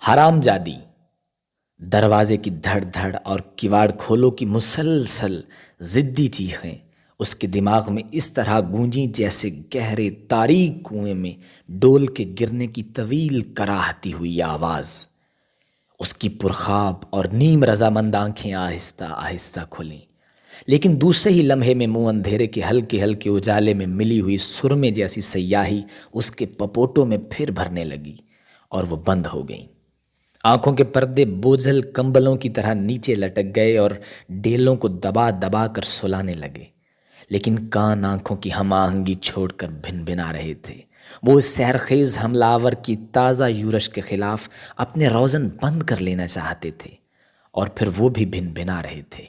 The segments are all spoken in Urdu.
حرام جادی، دروازے کی دھڑ دھڑ اور کواڑ کھولو کی مسلسل ضدی چیخیں اس کے دماغ میں اس طرح گونجیں جیسے گہرے تاریک کنویں میں ڈول کے گرنے کی طویل کراہتی ہوئی آواز۔ اس کی پرخواب اور نیم رضامند آنکھیں آہستہ آہستہ کھلیں، لیکن دوسرے ہی لمحے میں منہ اندھیرے کے ہلکے ہلکے اجالے میں ملی ہوئی سرمے جیسی سیاہی اس کے پپوٹوں میں پھر بھرنے لگی اور وہ بند ہو گئیں۔ آنکھوں کے پردے بوجھل کمبلوں کی طرح نیچے لٹک گئے اور ڈیلوں کو دبا دبا کر سلانے لگے، لیکن کان آنکھوں کی ہم آہنگی چھوڑ کر بھن بھنا رہے تھے۔ وہ اس سحرخیز حملہ آور کی تازہ یورش کے خلاف اپنے روزن بند کر لینا چاہتے تھے، اور پھر وہ بھی بھن بھنا رہے تھے۔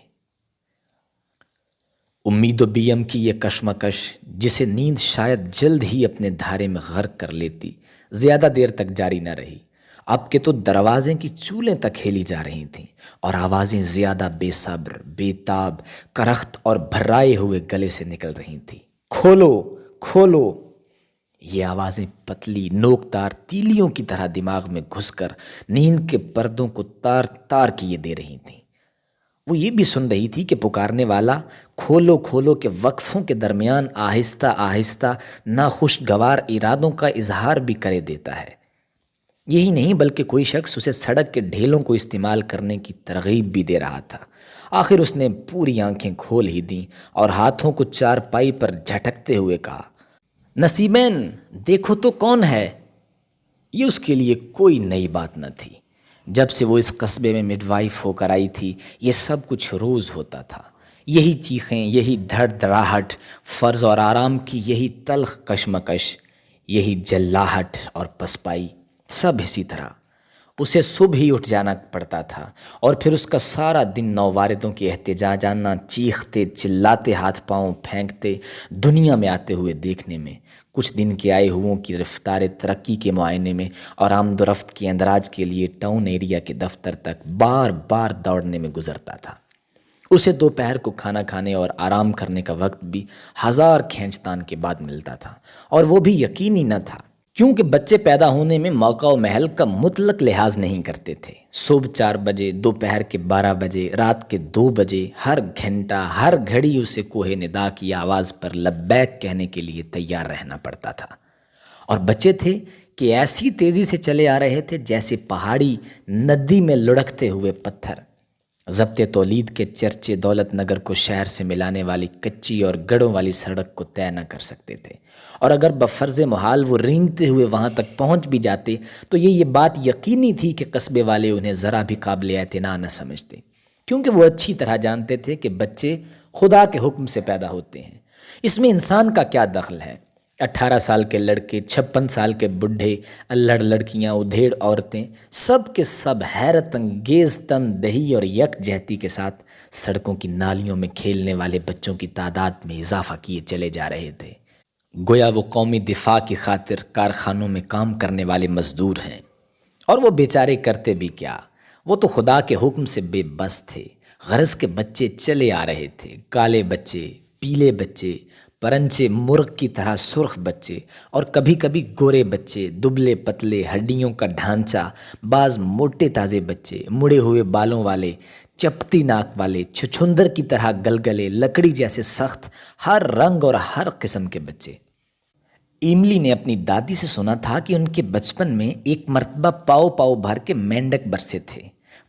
امید و بیم کی یہ کشمکش، جسے نیند شاید جلد ہی اپنے دھارے میں غرق کر لیتی، زیادہ دیر تک جاری نہ رہی۔ اب کے تو دروازے کی چولیں تک ہیلی جا رہی تھیں اور آوازیں زیادہ بے صبر، بے تاب، کرخت اور بھرائے ہوئے گلے سے نکل رہی تھیں۔ کھولو کھولو! یہ آوازیں پتلی نوکدار تیلیوں کی طرح دماغ میں گھس کر نیند کے پردوں کو تار تار کیے دے رہی تھیں۔ وہ یہ بھی سن رہی تھی کہ پکارنے والا کھولو کھولو کے وقفوں کے درمیان آہستہ آہستہ ناخوشگوار ارادوں کا اظہار بھی کرے دیتا ہے۔ یہی نہیں بلکہ کوئی شخص اسے سڑک کے ڈھیلوں کو استعمال کرنے کی ترغیب بھی دے رہا تھا۔ آخر اس نے پوری آنکھیں کھول ہی دیں اور ہاتھوں کو چارپائی پر جھٹکتے ہوئے کہا، نصیبین، دیکھو تو کون ہے؟ یہ اس کے لیے کوئی نئی بات نہ تھی۔ جب سے وہ اس قصبے میں مڈ وائف ہو کر آئی تھی، یہ سب کچھ روز ہوتا تھا۔ یہی چیخیں، یہی دھڑ دھڑاہٹ، فرض اور آرام کی یہی تلخ کشمکش، یہی جلاہٹ اور پسپائی، سب اسی طرح۔ اسے صبح ہی اٹھ جانا پڑتا تھا اور پھر اس کا سارا دن نوواردوں کے احتجاجانہ چیختے چلاتے ہاتھ پاؤں پھینکتے دنیا میں آتے ہوئے دیکھنے میں، کچھ دن کے آئے ہوئوں کی رفتار ترقی کے معائنے میں اور آمد و رفت کے اندراج کے لیے ٹاؤن ایریا کے دفتر تک بار بار دوڑنے میں گزرتا تھا۔ اسے دوپہر کو کھانا کھانے اور آرام کرنے کا وقت بھی ہزار کھینچتان کے بعد ملتا تھا، اور وہ بھی یقینی نہ تھا، کیونکہ بچے پیدا ہونے میں موقع و محل کا مطلق لحاظ نہیں کرتے تھے۔ صبح 4 بجے، دوپہر کے 12 بجے، رات کے 2 بجے، ہر گھنٹہ ہر گھڑی اسے کوہ ندا کی آواز پر لبیک کہنے کے لیے تیار رہنا پڑتا تھا۔ اور بچے تھے کہ ایسی تیزی سے چلے آ رہے تھے جیسے پہاڑی ندی میں لڑکتے ہوئے پتھر۔ ضبط تولید کے چرچے دولت نگر کو شہر سے ملانے والی کچی اور گڑوں والی سڑک کو طے نہ کر سکتے تھے، اور اگر بفرض محال وہ رینگتے ہوئے وہاں تک پہنچ بھی جاتے تو یہ بات یقینی تھی کہ قصبے والے انہیں ذرا بھی قابل اعتنا نہ سمجھتے، کیونکہ وہ اچھی طرح جانتے تھے کہ بچے خدا کے حکم سے پیدا ہوتے ہیں۔ اس میں انسان کا کیا دخل ہے؟ 18 سال کے لڑکے، 56 سال کے بڈھے، الڑ لڑکیاں، ادھیڑ عورتیں، سب کے سب حیرت انگیز تن دہی اور یکجہتی کے ساتھ سڑکوں کی نالیوں میں کھیلنے والے بچوں کی تعداد میں اضافہ کیے چلے جا رہے تھے، گویا وہ قومی دفاع کی خاطر کارخانوں میں کام کرنے والے مزدور ہیں۔ اور وہ بیچارے کرتے بھی کیا، وہ تو خدا کے حکم سے بے بس تھے۔ غرض کے بچے چلے آ رہے تھے، کالے بچے، پیلے بچے، پرنچے مرغ کی طرح سرخ بچے، اور کبھی کبھی گورے بچے، دبلے پتلے، ہڈیوں کا ڈھانچہ، بعض موٹے تازے بچے، مڑے ہوئے بالوں والے، چپتی ناک والے، چھچھندر کی طرح گلگلے، لکڑی جیسے سخت، ہر رنگ اور ہر قسم کے بچے۔ ایملی نے اپنی دادی سے سنا تھا کہ ان کے بچپن میں ایک مرتبہ پاؤ پاؤ بھر کے مینڈک برسے تھے۔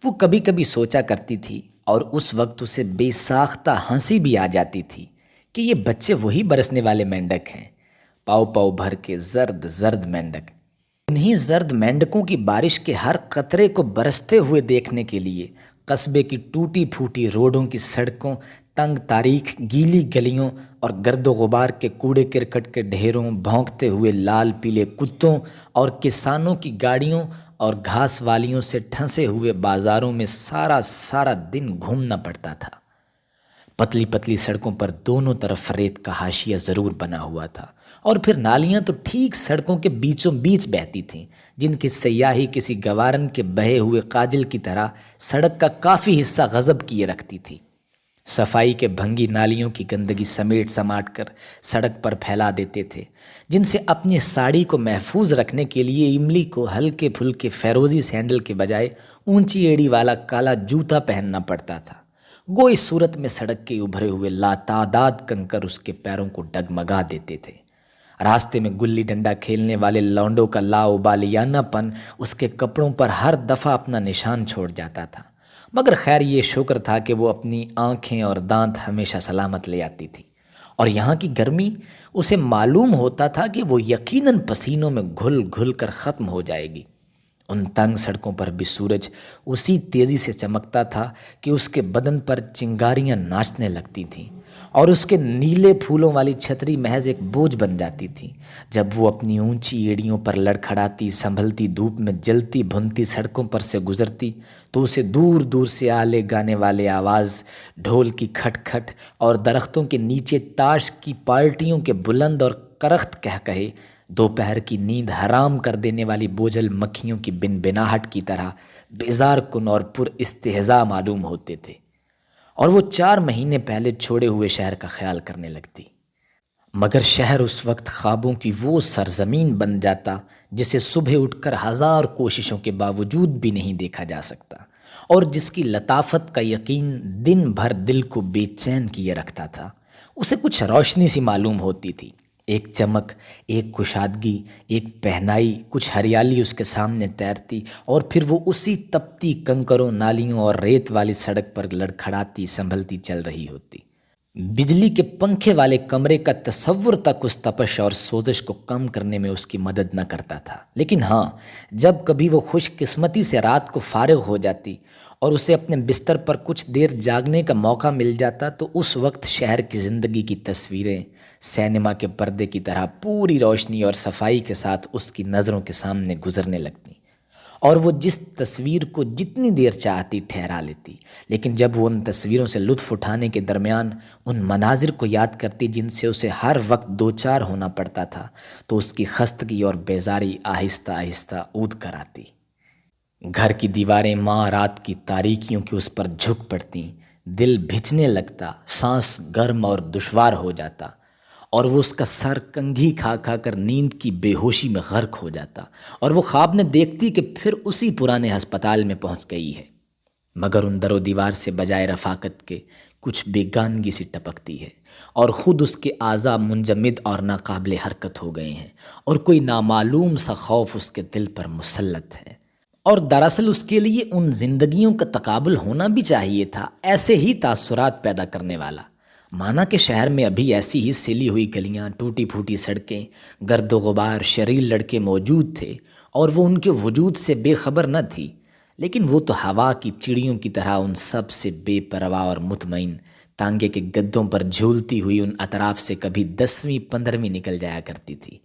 وہ کبھی کبھی سوچا کرتی تھی، اور اس وقت اسے بے ساختہ ہنسی بھی آ جاتی تھی، کہ یہ بچے وہی برسنے والے مینڈک ہیں، پاؤ پاؤ بھر کے زرد زرد مینڈک۔ انہیں زرد مینڈکوں کی بارش کے ہر قطرے کو برستے ہوئے دیکھنے کے لیے قصبے کی ٹوٹی پھوٹی روڈوں کی سڑکوں، تنگ تاریک گیلی گلیوں اور گرد و غبار کے کوڑے کرکٹ کے ڈھیروں، بھونکتے ہوئے لال پیلے کتوں اور کسانوں کی گاڑیوں اور گھاس والیوں سے ٹھنسے ہوئے بازاروں میں سارا دن گھومنا پڑتا تھا۔ پتلی پتلی سڑکوں پر دونوں طرف ریت کا حاشیہ ضرور بنا ہوا تھا، اور پھر نالیاں تو ٹھیک سڑکوں کے بیچوں بیچ بہتی تھیں، جن کی سیاہی کسی گوارن کے بہے ہوئے قاجل کی طرح سڑک کا کافی حصہ غضب کیے رکھتی تھی۔ صفائی کے بھنگی نالیوں کی گندگی سمیٹ سماٹ کر سڑک پر پھیلا دیتے تھے، جن سے اپنی ساڑی کو محفوظ رکھنے کے لیے املی کو ہلکے پھلکے فیروزی سینڈل کے بجائے اونچی ایڑی والا کالا جوتا پہننا پڑتا تھا۔ گو اس صورت میں سڑک کے ابھرے ہوئے لاتعداد کنکر اس کے پیروں کو ڈگمگا دیتے تھے۔ راستے میں گلی ڈنڈا کھیلنے والے لونڈوں کا لاابالیانہ پن اس کے کپڑوں پر ہر دفعہ اپنا نشان چھوڑ جاتا تھا، مگر خیر یہ شکر تھا کہ وہ اپنی آنکھیں اور دانت ہمیشہ سلامت لے آتی تھی، اور یہاں کی گرمی اسے معلوم ہوتا تھا کہ وہ یقیناً پسینوں میں گھل گھل کر ختم ہو جائے گی۔ ان تنگ سڑکوں پر بھی سورج اسی تیزی سے چمکتا تھا کہ اس کے بدن پر چنگاریاں ناچنے لگتی تھیں، اور اس کے نیلے پھولوں والی چھتری محض ایک بوجھ بن جاتی تھی جب وہ اپنی اونچی ایڑیوں پر لڑکھڑاتی سنبھلتی دھوپ میں جلتی بھنتی سڑکوں پر سے گزرتی تو اسے دور دور سے آلے گانے والے آواز، ڈھول کی کھٹ کھٹ اور درختوں کے نیچے تاش کی پارٹیوں کے بلند اور کرخت کہے دوپہر کی نیند حرام کر دینے والی بوجھل مکھیوں کی بن بناہٹ کی طرح بیزار کن اور پر استہزاء معلوم ہوتے تھے، اور وہ 4 مہینے پہلے چھوڑے ہوئے شہر کا خیال کرنے لگتی۔ مگر شہر اس وقت خوابوں کی وہ سرزمین بن جاتا جسے صبح اٹھ کر 1000 کوششوں کے باوجود بھی نہیں دیکھا جا سکتا، اور جس کی لطافت کا یقین دن بھر دل کو بے چین کیے رکھتا تھا۔ اسے کچھ روشنی سی معلوم ہوتی تھی، ایک چمک، ایک کشادگی، ایک پہنائی، کچھ ہریالی اس کے سامنے تیرتی، اور پھر وہ اسی تپتی کنکروں، نالیوں اور ریت والی سڑک پر لڑکھڑاتی سنبھلتی چل رہی ہوتی۔ بجلی کے پنکھے والے کمرے کا تصور تک اس تپش اور سوزش کو کم کرنے میں اس کی مدد نہ کرتا تھا، لیکن ہاں، جب کبھی وہ خوش قسمتی سے رات کو فارغ ہو جاتی اور اسے اپنے بستر پر کچھ دیر جاگنے کا موقع مل جاتا تو اس وقت شہر کی زندگی کی تصویریں سینما کے پردے کی طرح پوری روشنی اور صفائی کے ساتھ اس کی نظروں کے سامنے گزرنے لگتیں، اور وہ جس تصویر کو جتنی دیر چاہتی ٹھہرا لیتی، لیکن جب وہ ان تصویروں سے لطف اٹھانے کے درمیان ان مناظر کو یاد کرتی جن سے اسے ہر وقت دوچار ہونا پڑتا تھا تو اس کی خستگی اور بیزاری آہستہ آہستہ اود کر آتی۔ گھر کی دیواریں ماں رات کی تاریکیوں کی اس پر جھک پڑتیں، دل بھجنے لگتا، سانس گرم اور دشوار ہو جاتا، اور وہ اس کا سر کنگھی کھا کھا کر نیند کی بے ہوشی میں غرق ہو جاتا، اور وہ خواب میں دیکھتی کہ پھر اسی پرانے ہسپتال میں پہنچ گئی ہے، مگر ان در و دیوار سے بجائے رفاقت کے کچھ بیگانگی سی ٹپکتی ہے، اور خود اس کے اعضاء منجمد اور ناقابل حرکت ہو گئے ہیں، اور کوئی نامعلوم سا خوف اس کے دل پر مسلط ہے، اور دراصل اس کے لیے ان زندگیوں کا تقابل ہونا بھی چاہیے تھا، ایسے ہی تاثرات پیدا کرنے والا۔ مانا کہ شہر میں ابھی ایسی ہی سلی ہوئی گلیاں، ٹوٹی پھوٹی سڑکیں، گرد و غبار، شریر لڑکے موجود تھے، اور وہ ان کے وجود سے بے خبر نہ تھی، لیکن وہ تو ہوا کی چڑیوں کی طرح ان سب سے بے پرواہ اور مطمئن تانگے کے گدوں پر جھولتی ہوئی ان اطراف سے کبھی 10ویں 15ویں نکل جایا کرتی تھی۔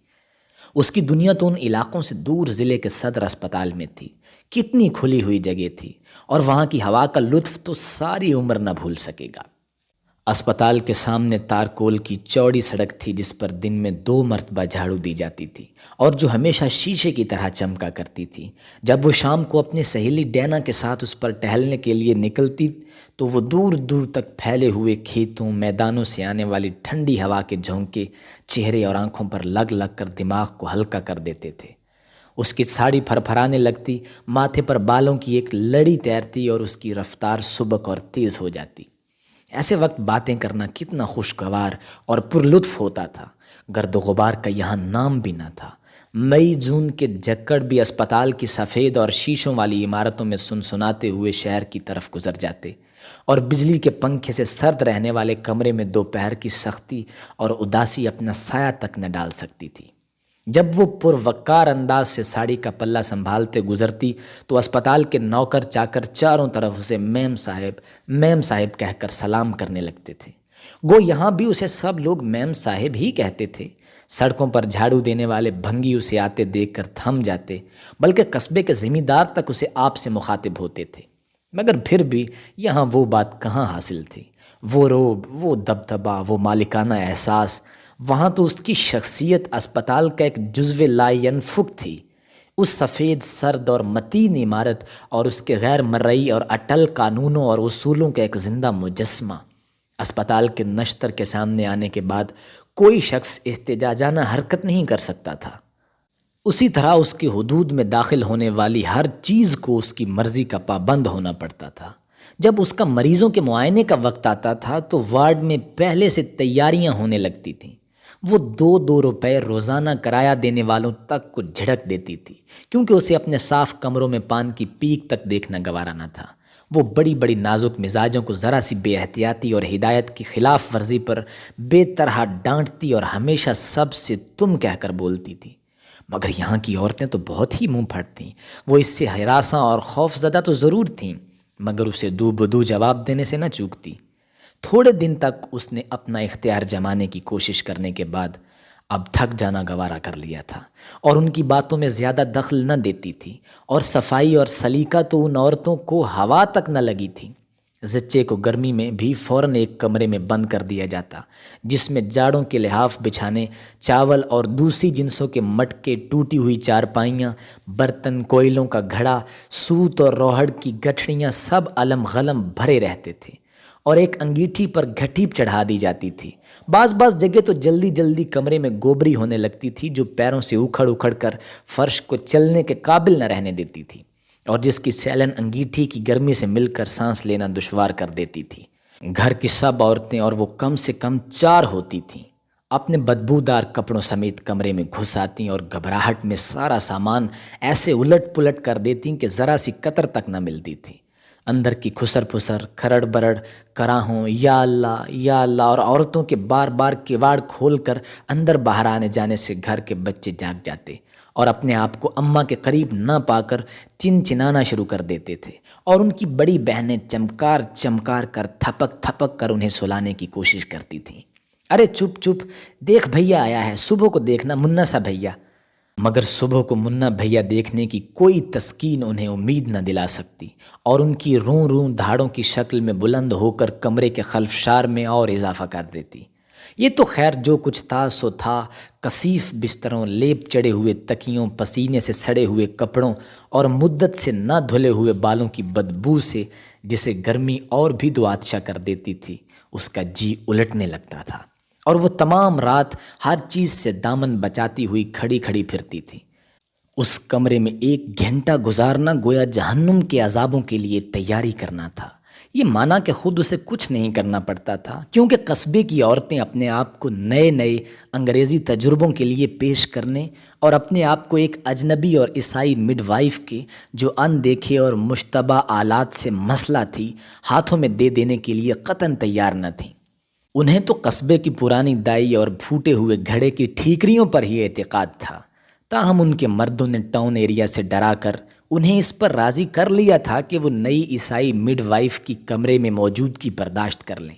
اس کی دنیا تو ان علاقوں سے دور ضلع کے صدر اسپتال میں تھی، کتنی کھلی ہوئی جگہ تھی، اور وہاں کی ہوا کا لطف تو ساری عمر نہ بھول سکے گا۔ اسپتال کے سامنے تارکول کی چوڑی سڑک تھی جس پر دن میں 2 مرتبہ جھاڑو دی جاتی تھی، اور جو ہمیشہ شیشے کی طرح چمکا کرتی تھی۔ جب وہ شام کو اپنی سہیلی ڈینا کے ساتھ اس پر ٹہلنے کے لیے نکلتی تو وہ دور دور تک پھیلے ہوئے کھیتوں، میدانوں سے آنے والی ٹھنڈی ہوا کے جھونکے چہرے اور آنکھوں پر لگ لگ کر دماغ کو ہلکا کر دیتے تھے۔ اس کی ساڑی پھرپھرانے لگتی، ماتھے پر بالوں کی ایک لڑی تیرتی، اور اس کی رفتار سبک اور تیز ہو جاتی۔ ایسے وقت باتیں کرنا کتنا خوشگوار اور پر لطف ہوتا تھا۔ گرد و غبار کا یہاں نام بھی نہ تھا۔ مئی جون کے جکڑ بھی اسپتال کی سفید اور شیشوں والی عمارتوں میں سنسناتے ہوئے شہر کی طرف گزر جاتے، اور بجلی کے پنکھے سے سرد رہنے والے کمرے میں دوپہر کی سختی اور اداسی اپنا سایہ تک نہ ڈال سکتی تھی۔ جب وہ پروقار انداز سے ساڑی کا پلہ سنبھالتے گزرتی تو اسپتال کے نوکر چاکر چاروں طرف اسے میم صاحب کہہ کر سلام کرنے لگتے تھے۔ گو یہاں بھی اسے سب لوگ میم صاحب ہی کہتے تھے۔ سڑکوں پر جھاڑو دینے والے بھنگی اسے آتے دیکھ کر تھم جاتے، بلکہ قصبے کے ذمہ دار تک اسے آپ سے مخاطب ہوتے تھے، مگر پھر بھی یہاں وہ بات کہاں حاصل تھی، وہ روب، وہ دبدبا، وہ مالکانہ احساس۔ وہاں تو اس کی شخصیت اسپتال کا ایک جزو لا ینفک تھی، اس سفید سرد اور متین عمارت اور اس کے غیر مرئی اور اٹل قانونوں اور اصولوں کا ایک زندہ مجسمہ۔ اسپتال کے نشتر کے سامنے آنے کے بعد کوئی شخص احتجاجانہ حرکت نہیں کر سکتا تھا۔ اسی طرح اس کی حدود میں داخل ہونے والی ہر چیز کو اس کی مرضی کا پابند ہونا پڑتا تھا۔ جب اس کا مریضوں کے معائنے کا وقت آتا تھا تو وارڈ میں پہلے سے تیاریاں ہونے لگتی تھیں۔ وہ 2 روپے روزانہ کرایہ دینے والوں تک کو جھڑک دیتی تھی، کیونکہ اسے اپنے صاف کمروں میں پان کی پیک تک دیکھنا گوارا نہ تھا۔ وہ بڑی بڑی نازک مزاجوں کو ذرا سی بے احتیاطی اور ہدایت کی خلاف ورزی پر بے طرح ڈانٹتی اور ہمیشہ سب سے تم کہہ کر بولتی تھی۔ مگر یہاں کی عورتیں تو بہت ہی منہ پھٹ تھیں۔ وہ اس سے ہراساں اور خوف زدہ تو ضرور تھیں، مگر اسے دو بدو جواب دینے سے نہ چوکتی۔ تھوڑے دن تک اس نے اپنا اختیار جمانے کی کوشش کرنے کے بعد اب تھک جانا گوارا کر لیا تھا، اور ان کی باتوں میں زیادہ دخل نہ دیتی تھی، اور صفائی اور سلیقہ تو ان عورتوں کو ہوا تک نہ لگی تھی۔ زچے کو گرمی میں بھی فوراً ایک کمرے میں بند کر دیا جاتا، جس میں جاڑوں کے لحاف بچھانے، چاول اور دوسری جنسوں کے مٹکے، ٹوٹی ہوئی چارپائیاں، برتن، کوئلوں کا گھڑا، سوت اور روہڑ کی گٹھڑیاں سب علم غلم بھرے رہتے تھے، اور ایک انگیٹھی پر گھٹی چڑھا دی جاتی تھی۔ بعض جگہ تو جلدی جلدی کمرے میں گوبری ہونے لگتی تھی، جو پیروں سے اکھڑ اکھڑ کر فرش کو چلنے کے قابل نہ رہنے دیتی تھی، اور جس کی سیلن انگیٹھی کی گرمی سے مل کر سانس لینا دشوار کر دیتی تھی۔ گھر کی سب عورتیں، اور وہ کم سے کم 4 ہوتی تھیں، اپنے بدبودار کپڑوں سمیت کمرے میں گھس آتیں اور گھبراہٹ میں سارا سامان ایسے الٹ پلٹ کر دیتیں کہ ذرا سی قطر تک نہ ملتی تھی۔ اندر کی کھسر پھسر، کھرڑ برڑ، کراہوں، یا اللہ، اور عورتوں کے بار بار کواڑ کھول کر اندر باہر آنے جانے سے گھر کے بچے جاگ جاتے اور اپنے آپ کو اماں کے قریب نہ پا کر چنچنانا شروع کر دیتے تھے، اور ان کی بڑی بہنیں چمکار کر تھپک کر انہیں سلانے کی کوشش کرتی تھیں۔ ارے چپ، دیکھ بھیا آیا ہے، صبح کو دیکھنا منا سا بھیا۔ مگر صبح کو منا بھیا دیکھنے کی کوئی تسکین انہیں امید نہ دلا سکتی، اور ان کی روں دھاڑوں کی شکل میں بلند ہو کر کمرے کے خلفشار میں اور اضافہ کر دیتی۔ یہ تو خیر جو کچھ تھا سو تھا۔ کثیف بستروں، لیپ چڑھے ہوئے تکیوں، پسینے سے سڑے ہوئے کپڑوں اور مدت سے نہ دھلے ہوئے بالوں کی بدبو سے جسے گرمی اور بھی دوآتشا کر دیتی تھی، اس کا جی الٹنے لگتا تھا، اور وہ تمام رات ہر چیز سے دامن بچاتی ہوئی کھڑی پھرتی تھی۔ اس کمرے میں 1 گھنٹہ گزارنا گویا جہنم کے عذابوں کے لیے تیاری کرنا تھا۔ یہ مانا کہ خود اسے کچھ نہیں کرنا پڑتا تھا، کیونکہ قصبے کی عورتیں اپنے آپ کو نئے انگریزی تجربوں کے لیے پیش کرنے اور اپنے آپ کو ایک اجنبی اور عیسائی مڈ وائف کے جو اندیکھے اور مشتبہ آلات سے مسئلہ تھی ہاتھوں میں دے دینے کے لیے قطعاً تیار نہ تھیں۔ انہیں تو قصبے کی پرانی دائی اور پھوٹے ہوئے گھڑے کی ٹھیکریوں پر ہی اعتقاد تھا، تاہم ان کے مردوں نے ٹاؤن ایریا سے ڈرا کر انہیں اس پر راضی کر لیا تھا کہ وہ نئی عیسائی مڈ وائف کی کمرے میں موجودگی برداشت کر لیں۔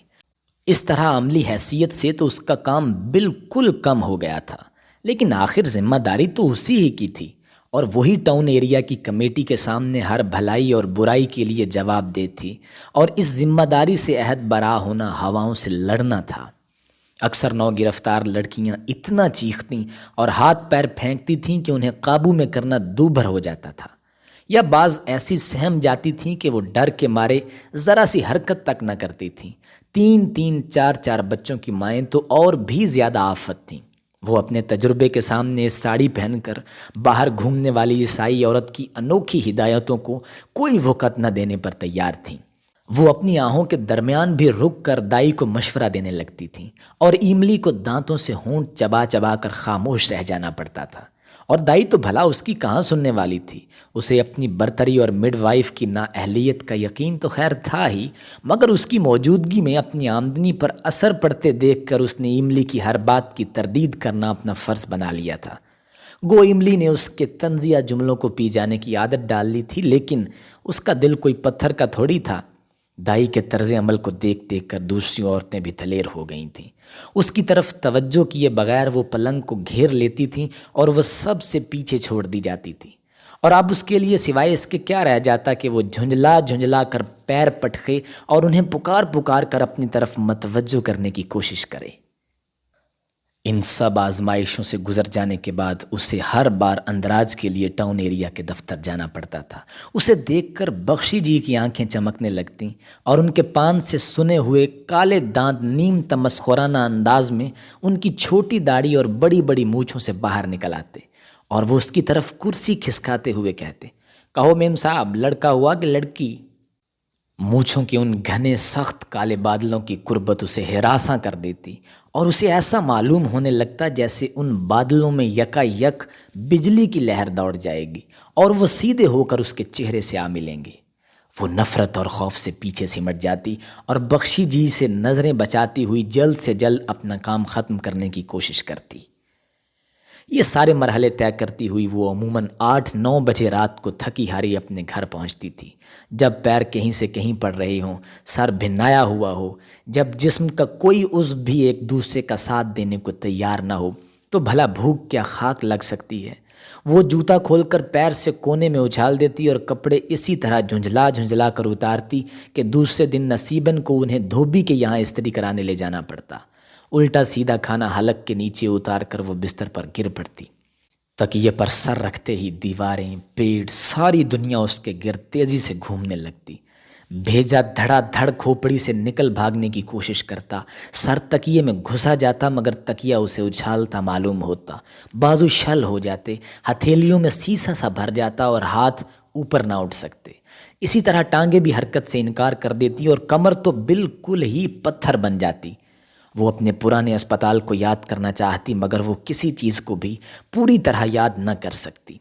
اس طرح عملی حیثیت سے تو اس کا کام بالکل کم ہو گیا تھا، لیکن آخر ذمہ داری تو اسی ہی کی تھی، اور وہی ٹاؤن ایریا کی کمیٹی کے سامنے ہر بھلائی اور برائی کے لیے جواب دہ تھی، اور اس ذمہ داری سے عہد برآ ہونا ہواؤں سے لڑنا تھا۔ اکثر نو گرفتار لڑکیاں اتنا چیختیں اور ہاتھ پیر پھینکتی تھیں کہ انہیں قابو میں کرنا دوبھر ہو جاتا تھا، یا بعض ایسی سہم جاتی تھیں کہ وہ ڈر کے مارے ذرا سی حرکت تک نہ کرتی تھیں۔ 3 4 بچوں کی مائیں تو اور بھی زیادہ آفت تھیں۔ وہ اپنے تجربے کے سامنے ساڑی پہن کر باہر گھومنے والی عیسائی عورت کی انوکھی ہدایتوں کو کوئی وقت نہ دینے پر تیار تھیں۔ وہ اپنی آہوں کے درمیان بھی رک کر دائی کو مشورہ دینے لگتی تھیں، اور ایملی کو دانتوں سے ہونٹ چبا کر خاموش رہ جانا پڑتا تھا، اور دائی تو بھلا اس کی کہاں سننے والی تھی۔ اسے اپنی برتری اور مڈ وائف کی نااہلیت کا یقین تو خیر تھا ہی، مگر اس کی موجودگی میں اپنی آمدنی پر اثر پڑتے دیکھ کر اس نے ایملی کی ہر بات کی تردید کرنا اپنا فرض بنا لیا تھا۔ گو ایملی نے اس کے طنزیہ جملوں کو پی جانے کی عادت ڈال لی تھی، لیکن اس کا دل کوئی پتھر کا تھوڑی تھا۔ دائی کے طرز عمل کو دیکھ کر دوسری عورتیں بھی دلیر ہو گئی تھیں۔ اس کی طرف توجہ کیے بغیر وہ پلنگ کو گھیر لیتی تھیں اور وہ سب سے پیچھے چھوڑ دی جاتی تھی، اور اب اس کے لیے سوائے اس کے کیا رہ جاتا کہ وہ جھنجلا کر پیر پٹکے اور انہیں پکار کر اپنی طرف متوجہ کرنے کی کوشش کرے۔ ان سب آزمائشوں سے گزر جانے کے بعد اسے ہر بار اندراج کے لیے ٹاؤن ایریا کے دفتر جانا پڑتا تھا۔ اسے دیکھ کر بخشی جی کی آنکھیں چمکنے لگتیں اور ان کے پان سے سنے ہوئے کالے دانت نیم تمسخرانہ انداز میں ان کی چھوٹی داڑھی اور بڑی بڑی مونچھوں سے باہر نکل آتے، اور وہ اس کی طرف کرسی کھسکاتے ہوئے کہتے، کہو میم صاحب، لڑکا ہوا کہ لڑکی؟ مونچھوں کے ان گھنے سخت کالے بادلوں کی قربت اسے ہراساں کر دیتی، اور اسے ایسا معلوم ہونے لگتا جیسے ان بادلوں میں یکا یک بجلی کی لہر دوڑ جائے گی اور وہ سیدھے ہو کر اس کے چہرے سے آ ملیں گے۔ وہ نفرت اور خوف سے پیچھے سمٹ جاتی اور بخشی جی سے نظریں بچاتی ہوئی جلد سے جلد اپنا کام ختم کرنے کی کوشش کرتی۔ یہ سارے مرحلے طے کرتی ہوئی وہ عموماً 8-9 بجے رات کو تھکی ہاری اپنے گھر پہنچتی تھی، جب پیر کہیں سے کہیں پڑ رہے ہوں، سر بھنایا ہوا ہو، جب جسم کا کوئی عضو بھی ایک دوسرے کا ساتھ دینے کو تیار نہ ہو، تو بھلا بھوک کیا خاک لگ سکتی ہے۔ وہ جوتا کھول کر پیر سے کونے میں اچھال دیتی اور کپڑے اسی طرح جھنجھلا جھنجھلا کر اتارتی کہ دوسرے دن نصیباً کو انہیں دھوبی کے یہاں استری کرانے لے جانا پڑتا۔ الٹا سیدھا کھانا حلق کے نیچے اتار کر وہ بستر پر گر پڑتی۔ تکیے پر سر رکھتے ہی دیواریں، پیڑ، ساری دنیا اس کے گرد تیزی سے گھومنے لگتی۔ بھیجا دھڑا دھڑ کھوپڑی سے نکل بھاگنے کی کوشش کرتا، سر تکیے میں گھسا جاتا مگر تکیہ اسے اچھالتا معلوم ہوتا، بازو شل ہو جاتے، ہتھیلیوں میں سیسا سا بھر جاتا اور ہاتھ اوپر نہ اٹھ سکتے۔ اسی طرح ٹانگیں بھی حرکت سے انکار کر دیتی اور کمر تو بالکل ہی پتھر بن جاتی۔ وہ اپنے پرانے اسپتال کو یاد کرنا چاہتی مگر وہ کسی چیز کو بھی پوری طرح یاد نہ کر سکتی۔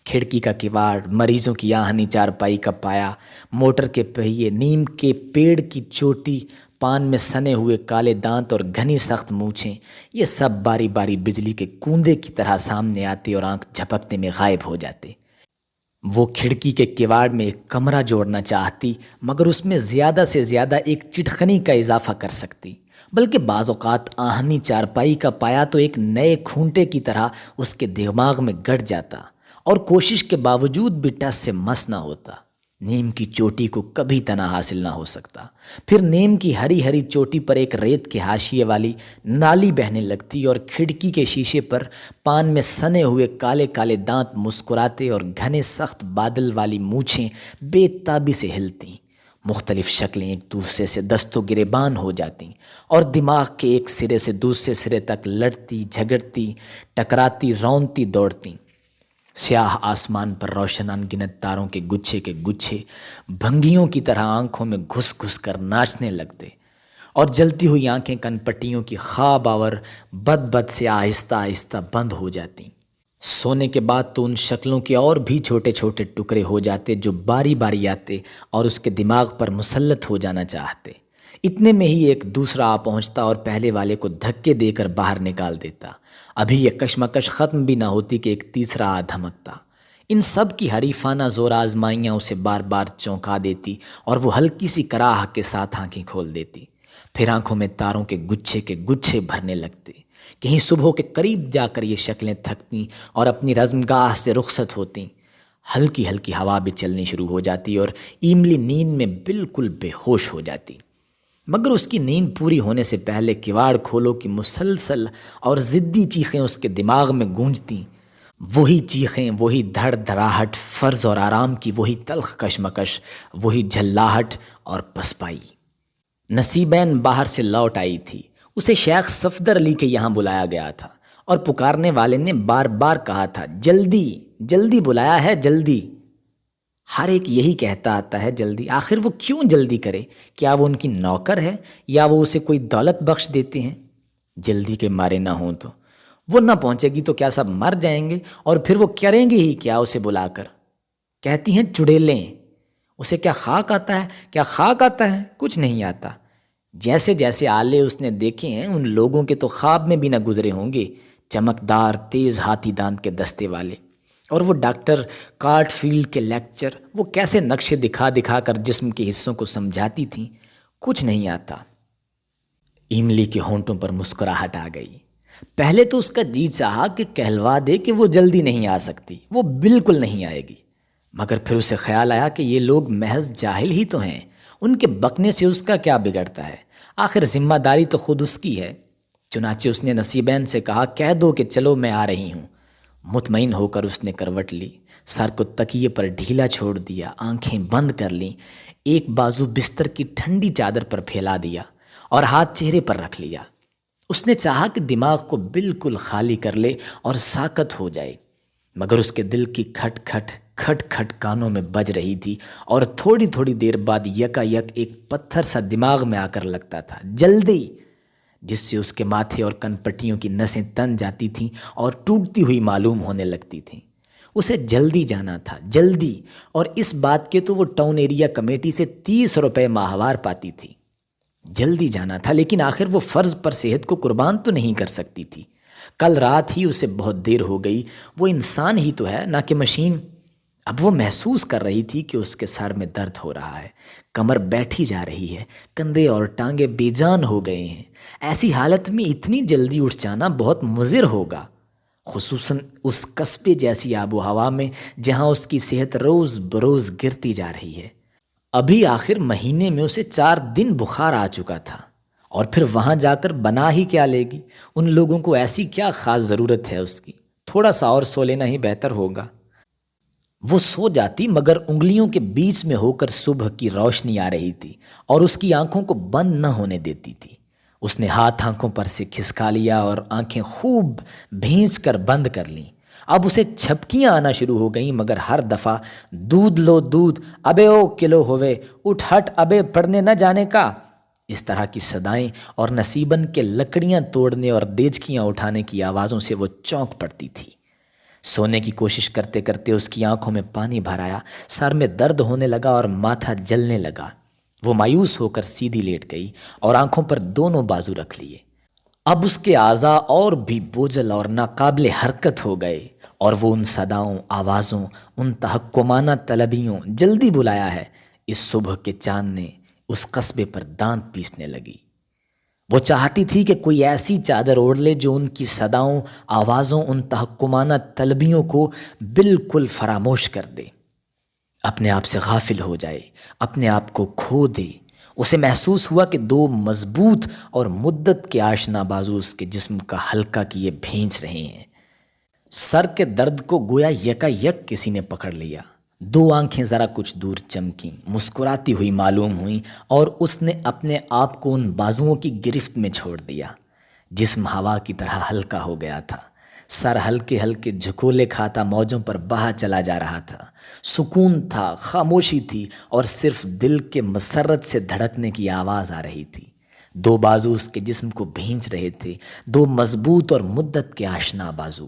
کھڑکی کا کواڑ، مریضوں کی آہنی چارپائی کا پایا، موٹر کے پہیے، نیم کے پیڑ کی چوٹی، پان میں سنے ہوئے کالے دانت اور گھنی سخت مونچھیں، یہ سب باری باری بجلی کے کوندے کی طرح سامنے آتے اور آنکھ جھپکنے میں غائب ہو جاتے۔ وہ کھڑکی کے کواڑ میں ایک کمرہ جوڑنا چاہتی مگر اس میں زیادہ سے زیادہ ایک چٹخنی کا اضافہ کر سکتی، بلکہ بعض اوقات آہنی چارپائی کا پایا تو ایک نئے کھونٹے کی طرح اس کے دماغ میں گڑ جاتا اور کوشش کے باوجود بھی ٹس سے مس نہ ہوتا۔ نیم کی چوٹی کو کبھی تنا حاصل نہ ہو سکتا۔ پھر نیم کی ہری ہری چوٹی پر ایک ریت کے حاشیے والی نالی بہنے لگتی اور کھڑکی کے شیشے پر پان میں سنے ہوئے کالے کالے دانت مسکراتے اور گھنے سخت بادل والی مونچھیں بے تابی سے ہلتیں۔ مختلف شکلیں ایک دوسرے سے دست و گریبان ہو جاتیں اور دماغ کے ایک سرے سے دوسرے سرے تک لڑتی جھگڑتی ٹکراتی رونتی دوڑتیں۔ سیاہ آسمان پر روشن ان گنت تاروں کے گچھے بھنگیوں کی طرح آنکھوں میں گھس گھس کر ناچنے لگتے اور جلتی ہوئی آنکھیں کن پٹیوں کی خواب آور بد سے آہستہ آہستہ بند ہو جاتی۔ سونے کے بعد تو ان شکلوں کے اور بھی چھوٹے چھوٹے ٹکڑے ہو جاتے جو باری باری آتے اور اس کے دماغ پر مسلط ہو جانا چاہتے۔ اتنے میں ہی ایک دوسرا آ پہنچتا اور پہلے والے کو دھکے دے کر باہر نکال دیتا۔ ابھی یہ کشمکش ختم بھی نہ ہوتی کہ ایک تیسرا آ دھمکتا۔ ان سب کی حریفانہ زور آزمائیاں اسے بار بار چونکا دیتی اور وہ ہلکی سی کراہ کے ساتھ آنکھیں کھول دیتی۔ پھر آنکھوں میں تاروں کے گچھے بھرنے لگتے۔ کہیں صبح کے قریب جا کر یہ شکلیں تھکتیں اور اپنی رزمگاہ سے رخصت ہوتیں۔ ہلکی ہلکی ہوا بھی چلنی شروع ہو جاتی اور ایملی نیند میں بالکل بے ہوش ہو جاتی، مگر اس کی نیند پوری ہونے سے پہلے کواڑ کھولو کی مسلسل اور ضدی چیخیں اس کے دماغ میں گونجتیں۔ وہی چیخیں، وہی دھڑ دھڑاہٹ، فرض اور آرام کی وہی تلخ کشمکش، وہی جھلاہٹ اور پسپائی۔ نصیبین باہر سے لوٹ آئی تھی۔ اسے شیخ صفدر علی کے یہاں بلایا گیا تھا اور پکارنے والے نے بار بار کہا تھا، جلدی جلدی بلایا ہے، جلدی۔ ہر ایک یہی کہتا آتا ہے جلدی، آخر وہ کیوں جلدی کرے؟ کیا وہ ان کی نوکر ہے یا وہ اسے کوئی دولت بخش دیتے ہیں؟ جلدی کے مارے نہ ہوں تو وہ نہ پہنچے گی تو کیا سب مر جائیں گے؟ اور پھر وہ کریں گے ہی کیا اسے بلا کر؟ کہتی ہیں چڑیلیں۔ اسے کیا خاک آتا ہے؟ کیا خاک آتا ہے؟ کچھ نہیں آتا۔ جیسے جیسے آلے اس نے دیکھے ہیں ان لوگوں کے تو خواب میں بھی نہ گزرے ہوں گے، چمکدار تیز ہاتھی دانت کے دستے والے۔ اور وہ ڈاکٹر کارٹ فیلڈ کے لیکچر، وہ کیسے نقشے دکھا دکھا کر جسم کے حصوں کو سمجھاتی تھیں، کچھ نہیں آتا۔ ایملی کے ہونٹوں پر مسکراہٹ آ گئی۔ پہلے تو اس کا جی چاہا کہ کہلوا دے کہ وہ جلدی نہیں آ سکتی، وہ بالکل نہیں آئے گی، مگر پھر اسے خیال آیا کہ یہ لوگ محض جاہل ہی تو ہیں، ان کے بکنے سے اس کا کیا بگڑتا ہے؟ آخر ذمہ داری تو خود اس کی ہے۔ چنانچہ اس نے نصیبین سے کہا کہہ دو کہ چلو میں آ رہی ہوں۔ مطمئن ہو کر اس نے کروٹ لی، سر کو تکیے پر ڈھیلا چھوڑ دیا، آنکھیں بند کر لیں، ایک بازو بستر کی ٹھنڈی چادر پر پھیلا دیا اور ہاتھ چہرے پر رکھ لیا۔ اس نے چاہا کہ دماغ کو بالکل خالی کر لے اور ساکت ہو جائے، مگر اس کے دل کی کھٹ کھٹ کھٹ کھٹ کانوں میں بج رہی تھی اور تھوڑی تھوڑی دیر بعد یکا یک ایک پتھر سا دماغ میں آ کر لگتا تھا، جلدی، جس سے اس کے ماتھے اور کن پٹیوں کی نسیں تن جاتی تھیں اور ٹوٹتی ہوئی معلوم ہونے لگتی تھیں۔ اسے جلدی جانا تھا، جلدی، اور اس بات کے تو وہ ٹاؤن ایریا کمیٹی سے 30 روپے ماہوار پاتی تھی۔ جلدی جانا تھا، لیکن آخر وہ فرض پر صحت کو قربان تو نہیں کر سکتی تھی۔ کل رات ہی اسے بہت دیر ہو گئی، وہ انسان ہی تو ہے نہ کہ مشین۔ اب وہ محسوس کر رہی تھی کہ اس کے سر میں درد ہو رہا ہے، کمر بیٹھی جا رہی ہے، کندھے اور ٹانگیں بے جان ہو گئے ہیں۔ ایسی حالت میں اتنی جلدی اٹھ جانا بہت مضر ہوگا، خصوصاً اس قصبے جیسی آب و ہوا میں جہاں اس کی صحت روز بروز گرتی جا رہی ہے۔ ابھی آخر مہینے میں اسے 4 دن بخار آ چکا تھا، اور پھر وہاں جا کر بنا ہی کیا لے گی؟ ان لوگوں کو ایسی کیا خاص ضرورت ہے اس کی؟ تھوڑا سا اور سو لینا ہی بہتر ہوگا۔ وہ سو جاتی، مگر انگلیوں کے بیچ میں ہو کر صبح کی روشنی آ رہی تھی اور اس کی آنکھوں کو بند نہ ہونے دیتی تھی۔ اس نے ہاتھ آنکھوں پر سے کھسکا لیا اور آنکھیں خوب بھینچ کر بند کر لیں۔ اب اسے چھپکیاں آنا شروع ہو گئیں، مگر ہر دفعہ دودھ لو دودھ، ابے او کلو ہوئے، اٹھ ہٹ ابے پڑھنے نہ جانے کا، اس طرح کی صدائیں اور نصیبن کے لکڑیاں توڑنے اور دیچکیاں اٹھانے کی آوازوں سے وہ چونک پڑتی تھی۔ سونے کی کوشش کرتے کرتے اس کی آنکھوں میں پانی بھر آیا، سر میں درد ہونے لگا اور ماتھا جلنے لگا۔ وہ مایوس ہو کر سیدھی لیٹ گئی اور آنکھوں پر دونوں بازو رکھ لیے۔ اب اس کے اعضاء اور بھی بوجھل اور ناقابل حرکت ہو گئے، اور وہ ان صداؤں، آوازوں، ان تحکمانہ طلبیوں جلدی بلایا ہے، اس صبح کے چاند نے اس قصبے پر دانت پیسنے لگی۔ وہ چاہتی تھی کہ کوئی ایسی چادر اوڑھ لے جو ان کی صداؤں، آوازوں، ان تحکمانہ طلبیوں کو بالکل فراموش کر دے، اپنے آپ سے غافل ہو جائے، اپنے آپ کو کھو دے۔ اسے محسوس ہوا کہ 2 مضبوط اور مدت کے آشنا بازو اس کے جسم کا ہلکا کیے بھینچ رہے ہیں۔ سر کے درد کو گویا یکا یک کسی نے پکڑ لیا۔ 2 آنکھیں ذرا کچھ دور چمکیں، مسکراتی ہوئی معلوم ہوئیں، اور اس نے اپنے آپ کو ان بازوؤں کی گرفت میں چھوڑ دیا۔ جسم ہوا کی طرح ہلکا ہو گیا تھا، سر ہلکے ہلکے جھکولے کھاتا موجوں پر بہا چلا جا رہا تھا۔ سکون تھا، خاموشی تھی، اور صرف دل کے مسرت سے دھڑکنے کی آواز آ رہی تھی۔ 2 بازو اس کے جسم کو بھینچ رہے تھے، 2 مضبوط اور مدت کے آشنا بازو۔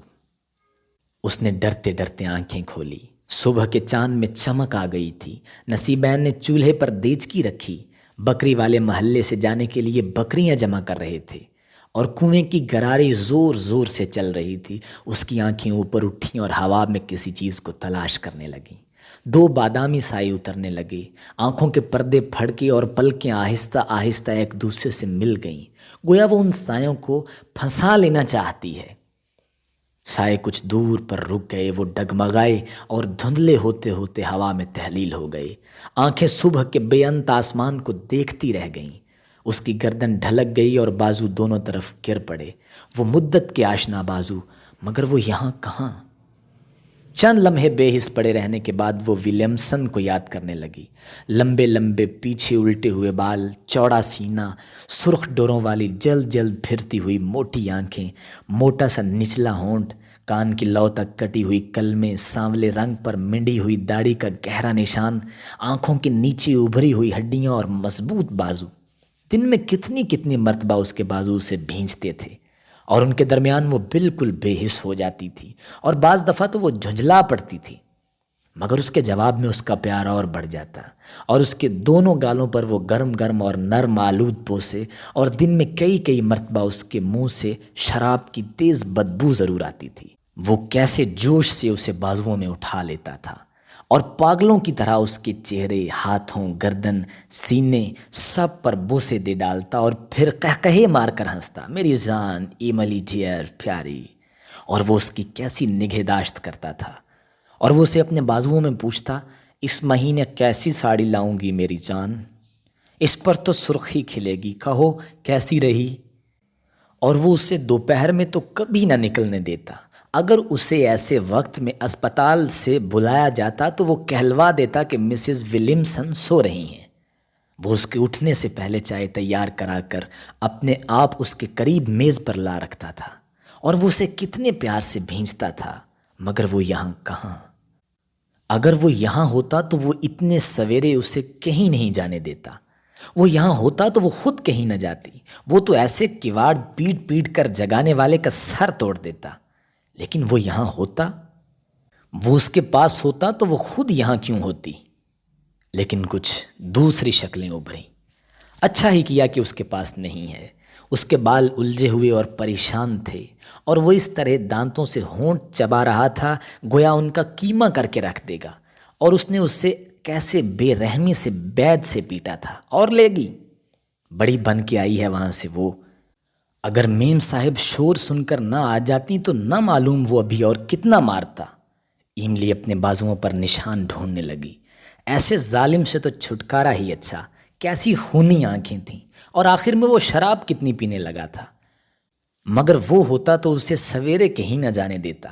اس نے ڈرتے ڈرتے آنکھیں کھولی۔ صبح کے چاند میں چمک آ گئی تھی۔ نصیبین نے چولہے پر دیچکی رکھی، بکری والے محلے سے جانے کے لیے بکریاں جمع کر رہے تھے، اور کنویں کی گراری زور زور سے چل رہی تھی۔ اس کی آنکھیں اوپر اٹھیں اور ہوا میں کسی چیز کو تلاش کرنے لگیں۔ 2 بادامی سائے اترنے لگے، آنکھوں کے پردے پھڑکے اور پلکیں آہستہ آہستہ ایک دوسرے سے مل گئیں، گویا وہ ان سایوں کو پھنسا لینا چاہتی ہے۔ سائے کچھ دور پر رک گئے، وہ ڈگمگائے اور دھندلے ہوتے ہوتے ہوا میں تحلیل ہو گئے۔ آنکھیں صبح کے بے انت آسمان کو دیکھتی رہ گئیں۔ اس کی گردن ڈھلک گئی اور بازو دونوں طرف گر پڑے، وہ مدت کے آشنا بازو، مگر وہ یہاں کہاں؟ چند لمحے بے حس پڑے رہنے کے بعد وہ ولیمسن کو یاد کرنے لگی۔ لمبے لمبے پیچھے الٹے ہوئے بال، چوڑا سینہ، سرخ ڈوروں والی جلد جلد پھرتی ہوئی موٹی آنکھیں، موٹا سا نچلا ہونٹ، کان کی لو تک کٹی ہوئی کلمیں، سانولے رنگ پر منڈی ہوئی داڑھی کا گہرا نشان، آنکھوں کے نیچے ابھری ہوئی ہڈیاں اور مضبوط بازو۔ دن میں کتنی کتنی مرتبہ اس کے بازو سے بھینچتے تھے، اور ان کے درمیان وہ بالکل بے حس ہو جاتی تھی، اور بعض دفعہ تو وہ جھنجھلا پڑتی تھی، مگر اس کے جواب میں اس کا پیار اور بڑھ جاتا، اور اس کے دونوں گالوں پر وہ گرم گرم اور نرم آلود بوسے، اور دن میں کئی کئی مرتبہ اس کے منہ سے شراب کی تیز بدبو ضرور آتی تھی۔ وہ کیسے جوش سے اسے بازوؤں میں اٹھا لیتا تھا، اور پاگلوں کی طرح اس کے چہرے، ہاتھوں، گردن، سینے سب پر بوسے دے ڈالتا، اور پھر قہقہے مار کر ہنستا، میری جان، ایملی ڈیئر، پیاری، اور وہ اس کی کیسی نگہداشت کرتا تھا، اور وہ اسے اپنے بازوؤں میں پوچھتا، اس مہینے کیسی ساڑی لاؤں گی میری جان؟ اس پر تو سرخی کھلے گی، کہو کیسی رہی؟ اور وہ اسے دوپہر میں تو کبھی نہ نکلنے دیتا۔ اگر اسے ایسے وقت میں اسپتال سے بلایا جاتا تو وہ کہلوا دیتا کہ مسز ولیمسن سو رہی ہیں۔ وہ اس کے اٹھنے سے پہلے چائے تیار کرا کر اپنے آپ اس کے قریب میز پر لا رکھتا تھا، اور وہ اسے کتنے پیار سے بھیجتا تھا، مگر وہ یہاں کہاں۔ اگر وہ یہاں ہوتا تو وہ اتنے سویرے اسے کہیں نہیں جانے دیتا۔ وہ یہاں ہوتا تو وہ خود کہیں نہ جاتی۔ وہ تو ایسے کواڑ پیٹ پیٹ کر جگانے والے کا سر توڑ دیتا۔ لیکن وہ یہاں ہوتا، وہ اس کے پاس ہوتا تو وہ خود یہاں کیوں ہوتی؟ لیکن کچھ دوسری شکلیں ابھریں۔ اچھا ہی کیا کہ اس کے پاس نہیں ہے۔ اس کے بال الجھے ہوئے اور پریشان تھے، اور وہ اس طرح دانتوں سے ہونٹ چبا رہا تھا گویا ان کا کیما کر کے رکھ دے گا، اور اس نے اس سے کیسے بے رحمی سے بیت سے پیٹا تھا، اور لے گی بڑی بن کے آئی ہے وہاں سے وہ۔ اگر میم صاحب شور سن کر نہ آ جاتی تو نہ معلوم وہ ابھی اور کتنا مارتا۔ ایملی اپنے بازوؤں پر نشان ڈھونڈنے لگی۔ ایسے ظالم سے تو چھٹکارا ہی اچھا۔ کیسی خونی آنکھیں تھیں، اور آخر میں وہ شراب کتنی پینے لگا تھا۔ مگر وہ ہوتا تو اسے سویرے کہیں نہ جانے دیتا۔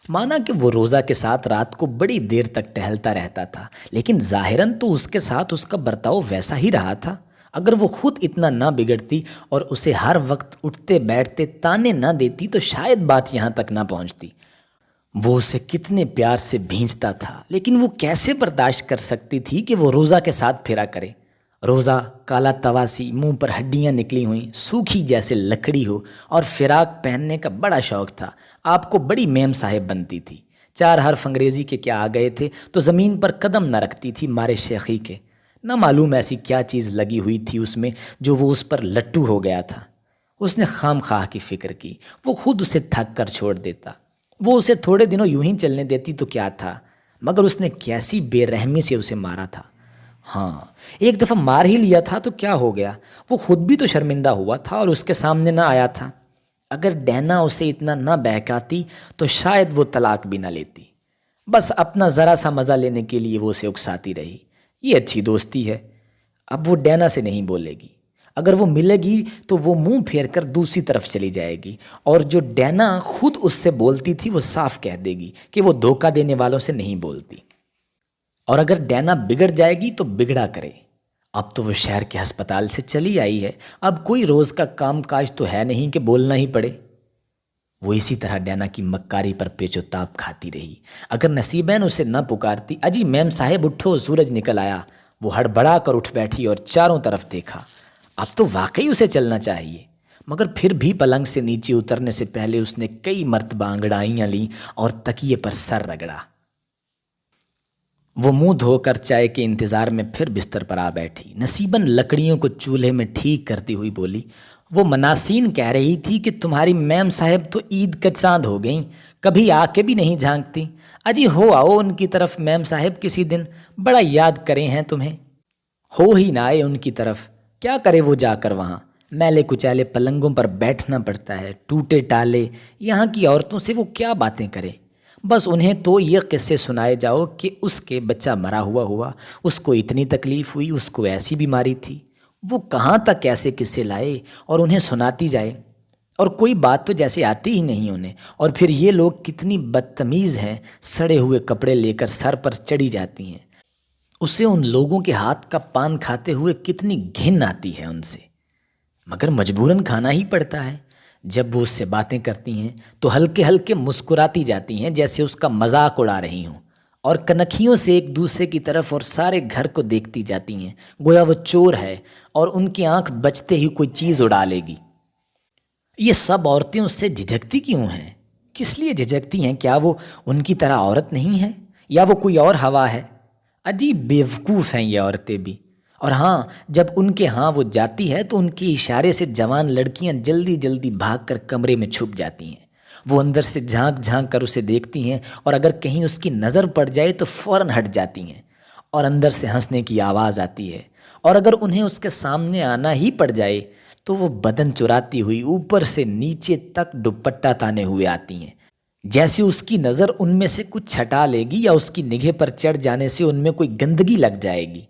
مانا کہ وہ روزہ کے ساتھ رات کو بڑی دیر تک ٹہلتا رہتا تھا، لیکن ظاہراً تو اس کے ساتھ اس کا برتاؤ ویسا ہی رہا تھا۔ اگر وہ خود اتنا نہ بگڑتی اور اسے ہر وقت اٹھتے بیٹھتے تانے نہ دیتی تو شاید بات یہاں تک نہ پہنچتی۔ وہ اسے کتنے پیار سے بھیجتا تھا، لیکن وہ کیسے برداشت کر سکتی تھی کہ وہ روزہ کے ساتھ پھرا کرے؟ روزہ کالا تواسی، منہ پر ہڈیاں نکلی ہوئیں، سوکھی جیسے لکڑی ہو، اور فراق پہننے کا بڑا شوق تھا۔ آپ کو بڑی میم صاحب بنتی تھی۔ 4 حرف انگریزی کے کیا آ گئے تھے تو زمین پر قدم نہ رکھتی تھی مارے شیخی کے۔ نہ معلوم ایسی کیا چیز لگی ہوئی تھی اس میں جو وہ اس پر لٹو ہو گیا تھا۔ اس نے خام خواہ کی فکر کی، وہ خود اسے تھک کر چھوڑ دیتا۔ وہ اسے تھوڑے دنوں یوں ہی چلنے دیتی تو کیا تھا، مگر اس نے کیسی بے رحمی سے اسے مارا تھا۔ ہاں، ایک دفعہ مار ہی لیا تھا تو کیا ہو گیا؟ وہ خود بھی تو شرمندہ ہوا تھا اور اس کے سامنے نہ آیا تھا۔ اگر ڈینا اسے اتنا نہ بہکاتی تو شاید وہ طلاق بھی نہ لیتی۔ بس اپنا ذرا سا مزہ لینے کے لیے وہ اسے اکساتی رہی۔ یہ اچھی دوستی ہے۔ اب وہ ڈینا سے نہیں بولے گی۔ اگر وہ ملے گی تو وہ منہ پھیر کر دوسری طرف چلی جائے گی، اور جو ڈینا خود اس سے بولتی تھی وہ صاف کہہ دے گی کہ وہ دھوکہ دینے والوں سے نہیں بولتی۔ اور اگر ڈینا بگڑ جائے گی تو بگڑا کرے۔ اب تو وہ شہر کے ہسپتال سے چلی آئی ہے، اب کوئی روز کا کام کاج تو ہے نہیں کہ بولنا ہی پڑے۔ وہ اسی طرح ڈینا کی مکاری پر پیچ و تاب کھاتی رہی۔ اگر نصیبین اسے نہ پکارتی، اجی میم صاحب اٹھو سورج نکل آیا، وہ ہڑبڑا کر اٹھ بیٹھی اور چاروں طرف دیکھا۔ اب تو واقعی اسے چلنا چاہیے، مگر پھر بھی پلنگ سے نیچے اترنے سے پہلے اس نے کئی مرتبہ انگڑائیاں لیں اور تکیے پر سر رگڑا۔ وہ منہ دھو کر چائے کے انتظار میں پھر بستر پر آ بیٹھی۔ نصیباً لکڑیوں کو چولہے میں ٹھیک کرتی ہوئی بولی، وہ مناسین کہہ رہی تھی کہ تمہاری میم صاحب تو عید کا چاند ہو گئیں، کبھی آ کے بھی نہیں جھانکتی۔ اجی ہو آؤ ان کی طرف میم صاحب کسی دن، بڑا یاد کرے ہیں تمہیں۔ ہو ہی نہ آئے ان کی طرف، کیا کرے وہ جا کر وہاں؟ میلے کچالے پلنگوں پر بیٹھنا پڑتا ہے، ٹوٹے ٹالے، یہاں کی عورتوں سے وہ کیا باتیں کرے؟ بس انہیں تو یہ قصے سنائے جاؤ کہ اس کے بچہ مرا ہوا، اس کو اتنی تکلیف ہوئی، اس کو ایسی بیماری تھی۔ وہ کہاں تک ایسے قصے لائے اور انہیں سناتی جائے، اور کوئی بات تو جیسے آتی ہی نہیں انہیں۔ اور پھر یہ لوگ کتنی بدتمیز ہیں، سڑے ہوئے کپڑے لے کر سر پر چڑھی جاتی ہیں۔ اسے ان لوگوں کے ہاتھ کا پان کھاتے ہوئے کتنی گھن آتی ہے ان سے، مگر مجبوراً کھانا ہی پڑتا ہے۔ جب وہ اس سے باتیں کرتی ہیں تو ہلکے ہلکے مسکراتی جاتی ہیں جیسے اس کا مذاق اڑا رہی ہوں، اور کنکھیوں سے ایک دوسرے کی طرف اور سارے گھر کو دیکھتی جاتی ہیں گویا وہ چور ہے اور ان کی آنکھ بچتے ہی کوئی چیز اڑا لے گی۔ یہ سب عورتیں اس سے جھجکتی کیوں ہیں؟ کس لیے جھجکتی ہیں؟ کیا وہ ان کی طرح عورت نہیں ہے، یا وہ کوئی اور ہوا ہے؟ عجیب بیوقوف ہیں یہ عورتیں بھی۔ اور ہاں، جب ان کے ہاں وہ جاتی ہے تو ان کے اشارے سے جوان لڑکیاں جلدی جلدی بھاگ کر کمرے میں چھپ جاتی ہیں۔ وہ اندر سے جھانک جھانک کر اسے دیکھتی ہیں، اور اگر کہیں اس کی نظر پڑ جائے تو فوراً ہٹ جاتی ہیں، اور اندر سے ہنسنے کی آواز آتی ہے۔ اور اگر انہیں اس کے سامنے آنا ہی پڑ جائے تو وہ بدن چراتی ہوئی اوپر سے نیچے تک دوپٹہ تانے ہوئے آتی ہیں، جیسے اس کی نظر ان میں سے کچھ چھٹا لے گی یا اس کی نگہ پر چڑھ جانے سے ان میں کوئی گندگی لگ جائے گی۔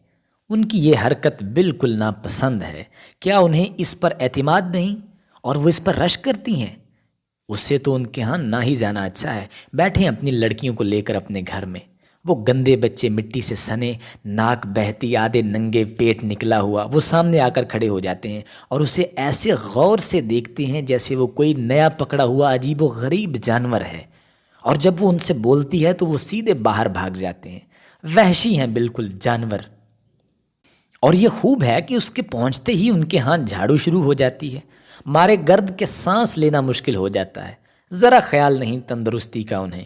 ان کی یہ حرکت بالکل ناپسند ہے۔ کیا انہیں اس پر اعتماد نہیں؟ اور وہ اس پر رش کرتی ہیں۔ اس سے تو ان کے ہاں نہ ہی جانا اچھا ہے، بیٹھیں اپنی لڑکیوں کو لے کر اپنے گھر میں۔ وہ گندے بچے مٹی سے سنے، ناک بہتی، آدھے ننگے، پیٹ نکلا ہوا، وہ سامنے آ کر کھڑے ہو جاتے ہیں اور اسے ایسے غور سے دیکھتے ہیں جیسے وہ کوئی نیا پکڑا ہوا عجیب و غریب جانور ہے، اور جب وہ ان سے بولتی ہے تو وہ سیدھے باہر بھاگ جاتے ہیں۔ وحشی ہیں بالکل، جانور۔ اور یہ خوب ہے کہ اس کے پہنچتے ہی ان کے ہاں جھاڑو شروع ہو جاتی ہے، مارے گرد کے سانس لینا مشکل ہو جاتا ہے، ذرا خیال نہیں تندرستی کا انہیں۔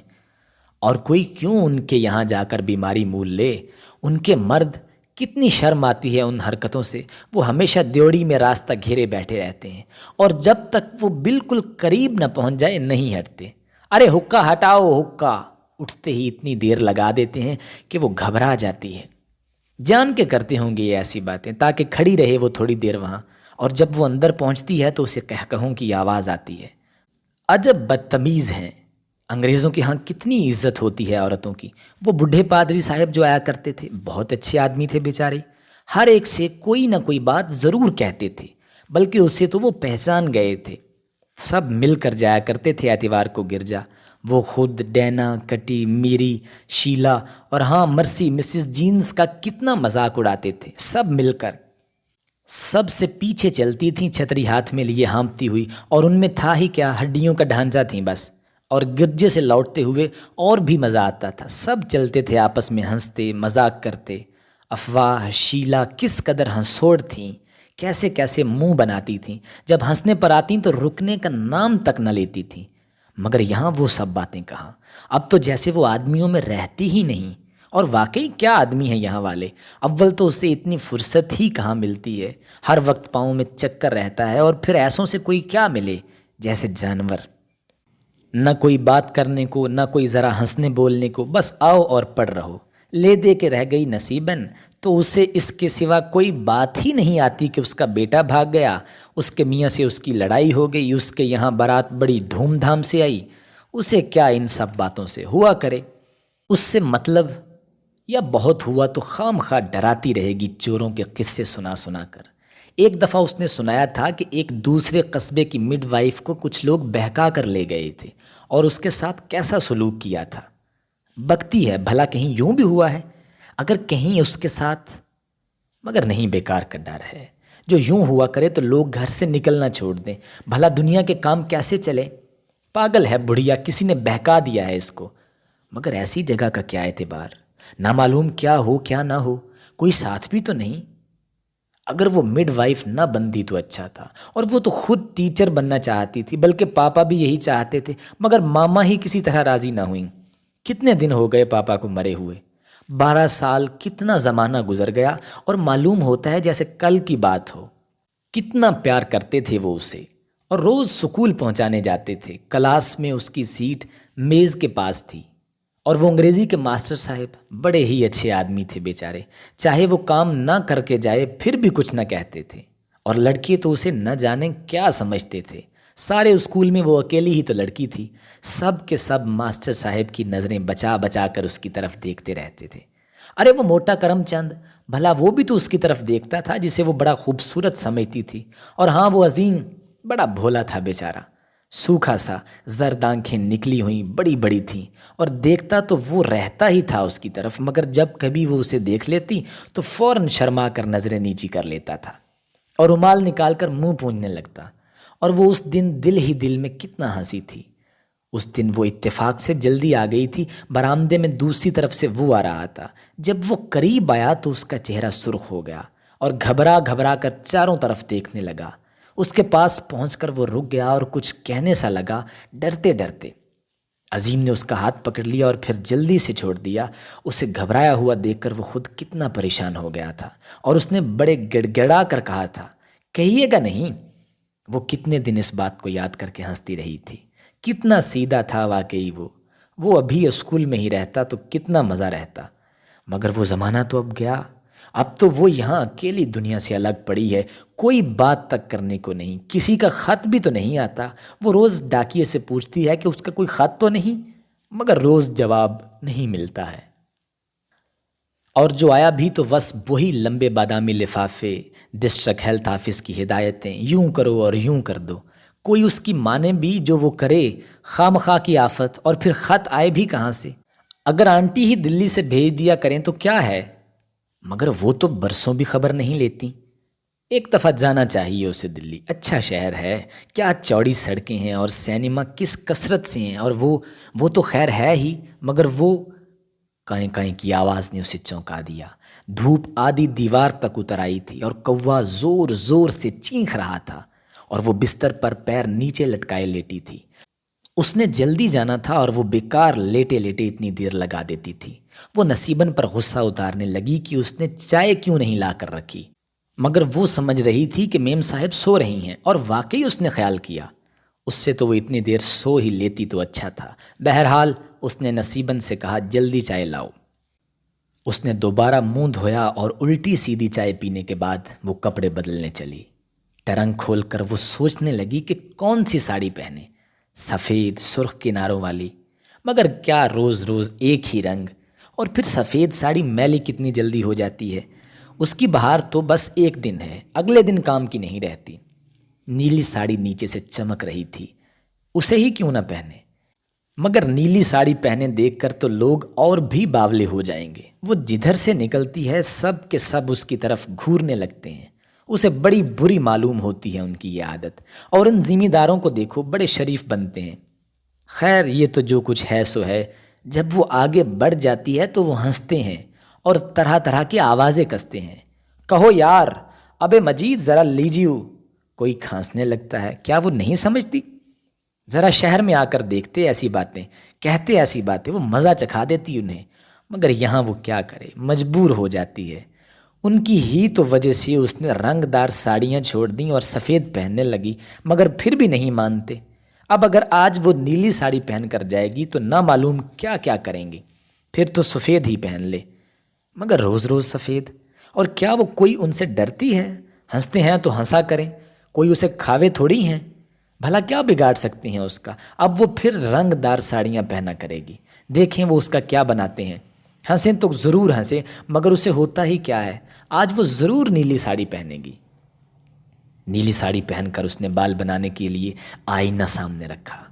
اور کوئی کیوں ان کے یہاں جا کر بیماری مول لے؟ ان کے مرد، کتنی شرم آتی ہے ان حرکتوں سے، وہ ہمیشہ دیوڑی میں راستہ گھیرے بیٹھے رہتے ہیں، اور جب تک وہ بالکل قریب نہ پہنچ جائے نہیں ہٹتے۔ ارے حکا ہٹاؤ حکا، اٹھتے ہی اتنی دیر لگا دیتے ہیں کہ وہ گھبرا جاتی ہے۔ جان کے کرتے ہوں گے یہ ایسی باتیں تاکہ کھڑی رہے وہ تھوڑی دیر وہاں، اور جب وہ اندر پہنچتی ہے تو اسے کہوں کی آواز آتی ہے۔ عجب بدتمیز ہیں۔ انگریزوں کے ہاں کتنی عزت ہوتی ہے عورتوں کی۔ وہ بڈھے پادری صاحب جو آیا کرتے تھے، بہت اچھے آدمی تھے بیچارے، ہر ایک سے کوئی نہ کوئی بات ضرور کہتے تھے، بلکہ اسے تو وہ پہچان گئے تھے۔ سب مل کر جایا کرتے تھے اتوار کو گرجا، وہ خود، ڈینا، کٹی، میری، شیلا اور ہاں مرسی، مسز جینز کا کتنا مذاق اڑاتے تھے سب مل کر۔ سب سے پیچھے چلتی تھیں چھتری ہاتھ میں لیے ہانپتی ہوئی، اور ان میں تھا ہی کیا، ہڈیوں کا ڈھانچہ تھیں بس۔ اور گرجے سے لوٹتے ہوئے اور بھی مزہ آتا تھا، سب چلتے تھے آپس میں ہنستے مذاق کرتے۔ افواہ، شیلا کس قدر ہنسوڑ تھیں، کیسے کیسے منہ بناتی تھیں، جب ہنسنے پر آتیں تو رکنے کا نام تک نہ لیتی تھیں۔ مگر یہاں وہ سب باتیں کہاں، اب تو جیسے وہ آدمیوں میں رہتی ہی نہیں۔ اور واقعی کیا آدمی ہیں یہاں والے، اول تو اسے اتنی فرصت ہی کہاں ملتی ہے، ہر وقت پاؤں میں چکر رہتا ہے، اور پھر ایسوں سے کوئی کیا ملے، جیسے جانور، نہ کوئی بات کرنے کو، نہ کوئی ذرا ہنسنے بولنے کو، بس آؤ اور پڑ رہو۔ لے دے کے رہ گئی نصیباً، تو اسے اس کے سوا کوئی بات ہی نہیں آتی کہ اس کا بیٹا بھاگ گیا، اس کے میاں سے اس کی لڑائی ہو گئی، اس کے یہاں بارات بڑی دھوم دھام سے آئی۔ اسے کیا ان سب باتوں سے، ہوا کرے اس سے مطلب، یا بہت ہوا تو خام خواہ ڈراتی رہے گی چوروں کے قصے سنا سنا کر۔ ایک دفعہ اس نے سنایا تھا کہ ایک دوسرے قصبے کی مڈ وائف کو کچھ لوگ بہکا کر لے گئے تھے اور اس کے ساتھ کیسا سلوک کیا تھا۔ بکتی ہے، بھلا کہیں یوں بھی ہوا ہے؟ اگر کہیں اس کے ساتھ، مگر نہیں، بیکار کا ڈر ہے، جو یوں ہوا کرے تو لوگ گھر سے نکلنا چھوڑ دیں، بھلا دنیا کے کام کیسے چلے؟ پاگل ہے بڑھیا، کسی نے بہکا دیا ہے اس کو۔ مگر ایسی جگہ کا کیا اعتبار، نہ معلوم کیا ہو کیا نہ ہو، کوئی ساتھ بھی تو نہیں۔ اگر وہ مڈ وائف نہ بنتی تو اچھا تھا، اور وہ تو خود ٹیچر بننا چاہتی تھی، بلکہ پاپا بھی یہی چاہتے تھے، مگر ماما ہی کسی طرح راضی نہ ہوئیں۔ کتنے دن ہو گئے پاپا کو مرے ہوئے، 12 سال، کتنا زمانہ گزر گیا، اور معلوم ہوتا ہے جیسے کل کی بات ہو۔ کتنا پیار کرتے تھے وہ اسے، اور روز سکول پہنچانے جاتے تھے۔ کلاس میں اس کی سیٹ میز کے پاس تھی، اور وہ انگریزی کے ماسٹر صاحب بڑے ہی اچھے آدمی تھے بیچارے، چاہے وہ کام نہ کر کے جائے پھر بھی کچھ نہ کہتے تھے، اور لڑکے تو اسے نہ جانے کیا سمجھتے تھے۔ سارے اسکول میں وہ اکیلی ہی تو لڑکی تھی، سب کے سب ماسٹر صاحب کی نظریں بچا بچا کر اس کی طرف دیکھتے رہتے تھے۔ ارے وہ موٹا کرم چند، بھلا وہ بھی تو اس کی طرف دیکھتا تھا جسے وہ بڑا خوبصورت سمجھتی تھی، اور ہاں وہ عظیم بڑا بھولا تھا بیچارہ، سوکھا سا، زرد آنکھیں نکلی ہوئیں بڑی بڑی تھیں، اور دیکھتا تو وہ رہتا ہی تھا اس کی طرف، مگر جب کبھی وہ اسے دیکھ لیتی تو فوراً شرما کر نظریں نیچی کر لیتا تھا اور رومال نکال کر منہ پونجھنے لگتا۔ اور وہ اس دن دل ہی دل میں کتنا ہنسی تھی۔ اس دن وہ اتفاق سے جلدی آ گئی تھی، برآمدے میں دوسری طرف سے وہ آ رہا تھا۔ جب وہ قریب آیا تو اس کا چہرہ سرخ ہو گیا اور گھبرا گھبرا کر چاروں طرف دیکھنے لگا۔ اس کے پاس پہنچ کر وہ رک گیا اور کچھ کہنے سا لگا، ڈرتے ڈرتے۔ عظیم نے اس کا ہاتھ پکڑ لیا اور پھر جلدی سے چھوڑ دیا۔ اسے گھبرایا ہوا دیکھ کر وہ خود کتنا پریشان ہو گیا تھا، اور اس نے بڑے گڑ گڑا کر کہا تھا، کہیے گا نہیں؟ وہ کتنے دن اس بات کو یاد کر کے ہنستی رہی تھی۔ کتنا سیدھا تھا واقعی وہ ابھی اسکول میں ہی رہتا تو کتنا مزہ رہتا، مگر وہ زمانہ تو اب گیا۔ اب تو وہ یہاں اکیلی دنیا سے الگ پڑی ہے، کوئی بات تک کرنے کو نہیں، کسی کا خط بھی تو نہیں آتا۔ وہ روز ڈاکیے سے پوچھتی ہے کہ اس کا کوئی خط تو نہیں، مگر روز جواب نہیں ملتا ہے، اور جو آیا بھی تو بس وہی لمبے بادامی لفافے، ڈسٹرکٹ ہیلتھ آفس کی ہدایتیں، یوں کرو اور یوں کر دو۔ کوئی اس کی مانے بھی جو وہ کرے، خواہ مخواہ کی آفت، اور پھر خط آئے بھی کہاں سے؟ اگر آنٹی ہی دلی سے بھیج دیا کریں تو کیا ہے، مگر وہ تو برسوں بھی خبر نہیں لیتی۔ ایک دفعہ جانا چاہیے اسے دلی، اچھا شہر ہے، کیا چوڑی سڑکیں ہیں اور سینما کس کثرت سے ہیں، اور وہ تو خیر ہے ہی، مگر وہ کائیں کائیں کی آواز نے اسے چونکا دیا۔ دھوپ آدھی دیوار تک اتر آئی تھی اور کوا زور زور سے چینخ رہا تھا، اور وہ بستر پر پیر نیچے لٹکائے لیٹی تھی۔ اس نے جلدی جانا تھا اور وہ بیکار لیٹے لیٹے اتنی دیر لگا دیتی تھی۔ وہ نصیبن پر غصہ اتارنے لگی کہ اس نے چائے کیوں نہیں لا کر رکھی، مگر وہ سمجھ رہی تھی کہ میم صاحب سو رہی ہیں، اور واقعی اس نے خیال کیا اس سے تو وہ اتنی دیر سو ہی لیتی تو اچھا تھا۔ بہرحال اس نے نصیبن سے کہا جلدی چائے لاؤ۔ اس نے دوبارہ منہ دھویا اور الٹی سیدھی چائے پینے کے بعد وہ کپڑے بدلنے چلی۔ ٹرنک کھول کر وہ سوچنے لگی کہ کون سی ساڑی پہنے، سفید سرخ کناروں والی، مگر کیا روز روز ایک ہی رنگ، اور پھر سفید ساڑی میلی کتنی جلدی ہو جاتی ہے، اس کی بہار تو بس ایک دن ہے، اگلے دن کام کی نہیں رہتی۔ نیلی ساڑی نیچے سے چمک رہی تھی، اسے ہی کیوں نہ پہنے، مگر نیلی ساڑی پہنے دیکھ کر تو لوگ اور بھی باولے ہو جائیں گے۔ وہ جدھر سے نکلتی ہے سب کے سب اس کی طرف گھورنے لگتے ہیں، اسے بڑی بری معلوم ہوتی ہے ان کی یہ عادت، اور ان ذمہ داروں کو دیکھو بڑے شریف بنتے ہیں۔ خیر یہ تو جو کچھ ہے سو ہے، جب وہ آگے بڑھ جاتی ہے تو وہ ہنستے ہیں اور طرح طرح کی آوازیں کستے ہیں، کہو یار، ابے مجید ذرا لیجیو، کوئی کھانسنے لگتا ہے، کیا وہ نہیں سمجھتی؟ ذرا شہر میں آ کر دیکھتے ایسی باتیں، کہتے ایسی باتیں، وہ مزہ چکھا دیتی انہیں، مگر یہاں وہ کیا کرے، مجبور ہو جاتی ہے۔ ان کی ہی تو وجہ سے اس نے رنگ دار ساڑیاں چھوڑ دیں اور سفید پہننے لگی، مگر پھر بھی نہیں مانتے۔ اب اگر آج وہ نیلی ساڑی پہن کر جائے گی تو نہ معلوم کیا کیا کریں گی، پھر تو سفید ہی پہن لے، مگر روز روز سفید، اور کیا وہ کوئی ان سے ڈرتی ہے؟ ہنستے ہیں تو ہنسا کریں، کوئی اسے کھاوے تھوڑی ہیں، بھلا کیا بگاڑ سکتے ہیں اس کا؟ اب وہ پھر رنگ دار ساڑیاں پہنا کرے گی، دیکھیں وہ اس کا کیا بناتے ہیں۔ ہنسیں تو ضرور ہنسیں، مگر اسے ہوتا ہی کیا ہے، آج وہ ضرور نیلی ساڑی پہنے گی۔ نیلی ساڑی پہن کر اس نے بال بنانے کے لیے آئینہ سامنے رکھا۔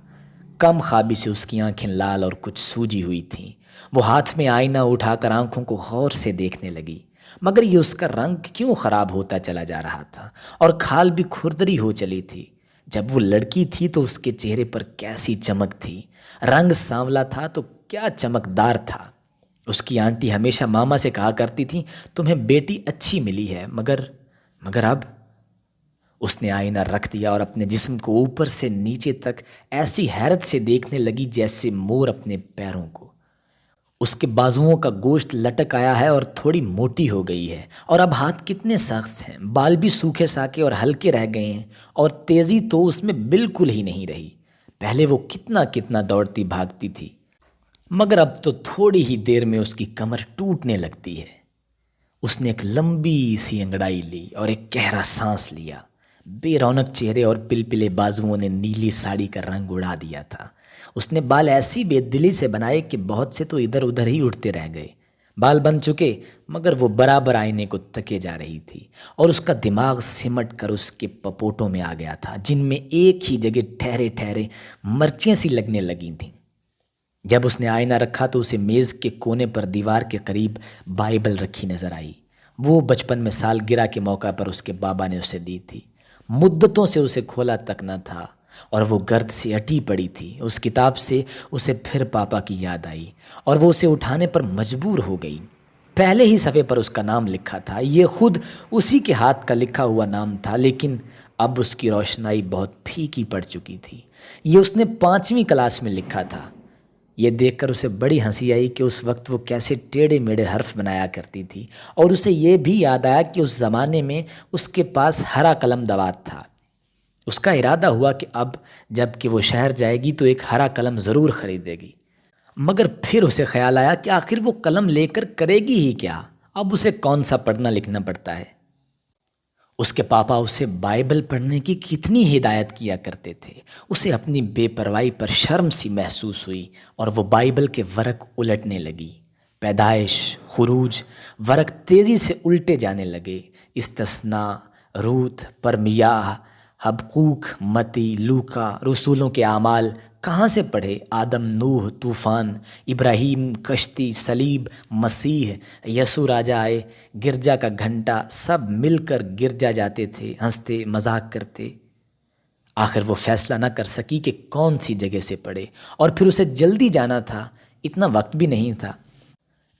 کم خوابی سے اس کی آنکھیں لال اور کچھ سوجی ہوئی تھیں۔ وہ ہاتھ میں آئینہ اٹھا کر آنکھوں کو غور سے دیکھنے لگی، مگر یہ اس کا رنگ کیوں خراب ہوتا چلا جا رہا تھا، اور کھال بھی کھردری ہو چلی تھی۔ جب وہ لڑکی تھی تو اس کے چہرے پر کیسی چمک تھی، رنگ سانولا تھا تو کیا چمکدار تھا۔ اس کی آنٹی ہمیشہ ماما سے کہا کرتی تھی تمہیں بیٹی اچھی ملی ہے، مگر اب اس نے آئینہ رکھ دیا اور اپنے جسم کو اوپر سے نیچے تک ایسی حیرت سے دیکھنے لگی جیسے مور اپنے پیروں کو۔ اس کے بازوؤں کا گوشت لٹک آیا ہے اور تھوڑی موٹی ہو گئی ہے، اور اب ہاتھ کتنے سخت ہیں، بال بھی سوکھے ساکے اور ہلکے رہ گئے ہیں، اور تیزی تو اس میں بالکل ہی نہیں رہی۔ پہلے وہ کتنا کتنا دوڑتی بھاگتی تھی، مگر اب تو تھوڑی ہی دیر میں اس کی کمر ٹوٹنے لگتی ہے۔ اس نے ایک لمبی سی انگڑائی لی اور ایک گہرا سانس لیا۔ بے رونق چہرے اور پلپلے بازوؤں نے نیلی ساڑی کا رنگ اڑا دیا تھا۔ اس نے بال ایسی بے دلی سے بنائے کہ بہت سے تو ادھر ادھر ہی اٹھتے رہ گئے۔ بال بن چکے، مگر وہ برابر آئینے کو تکے جا رہی تھی، اور اس کا دماغ سمٹ کر اس کے پپوٹوں میں آ گیا تھا، جن میں ایک ہی جگہ ٹھہرے ٹھہرے مرچیں سی لگنے لگی تھیں۔ جب اس نے آئینہ رکھا تو اسے میز کے کونے پر دیوار کے قریب بائبل رکھی نظر آئی۔ وہ بچپن میں سالگرہ کے موقع پر اس کے بابا نے اسے دی تھی، مدتوں سے اسے کھولا تک نہ تھا، اور وہ گرد سے اٹی پڑی تھی۔ اس کتاب سے اسے پھر پاپا کی یاد آئی، اور وہ اسے اٹھانے پر مجبور ہو گئی۔ پہلے ہی صفحے پر اس کا نام لکھا تھا، یہ خود اسی کے ہاتھ کا لکھا ہوا نام تھا، لیکن اب اس کی روشنائی بہت پھیکی پڑ چکی تھی۔ یہ اس نے 5ویں کلاس میں لکھا تھا۔ یہ دیکھ کر اسے بڑی ہنسی آئی کہ اس وقت وہ کیسے ٹیڑھے میڑھے حرف بنایا کرتی تھی، اور اسے یہ بھی یاد آیا کہ اس زمانے میں اس کے پاس ہرا قلم دوات تھا۔ اس کا ارادہ ہوا کہ اب جب کہ وہ شہر جائے گی تو ایک ہرا قلم ضرور خریدے گی، مگر پھر اسے خیال آیا کہ آخر وہ قلم لے کر کرے گی ہی کیا، اب اسے کون سا پڑھنا لکھنا پڑتا ہے۔ اس کے پاپا اسے بائبل پڑھنے کی کتنی ہدایت کیا کرتے تھے۔ اسے اپنی بے پرواہی پر شرم سی محسوس ہوئی، اور وہ بائبل کے ورق الٹنے لگی۔ پیدائش، خروج، ورق تیزی سے الٹے جانے لگے۔ استثناء، روت، پرمیاہ، حبقوق، متی، لوکا، رسولوں کے اعمال کہاں سے پڑھے؟ آدم، نوح، طوفان، ابراہیم، کشتی، صلیب، مسیح، یسوع راجا آئے، گرجا کا گھنٹا، سب مل کر گرجا جاتے تھے، ہنستے مذاق کرتے۔ آخر وہ فیصلہ نہ کر سکی کہ کون سی جگہ سے پڑھے، اور پھر اسے جلدی جانا تھا، اتنا وقت بھی نہیں تھا۔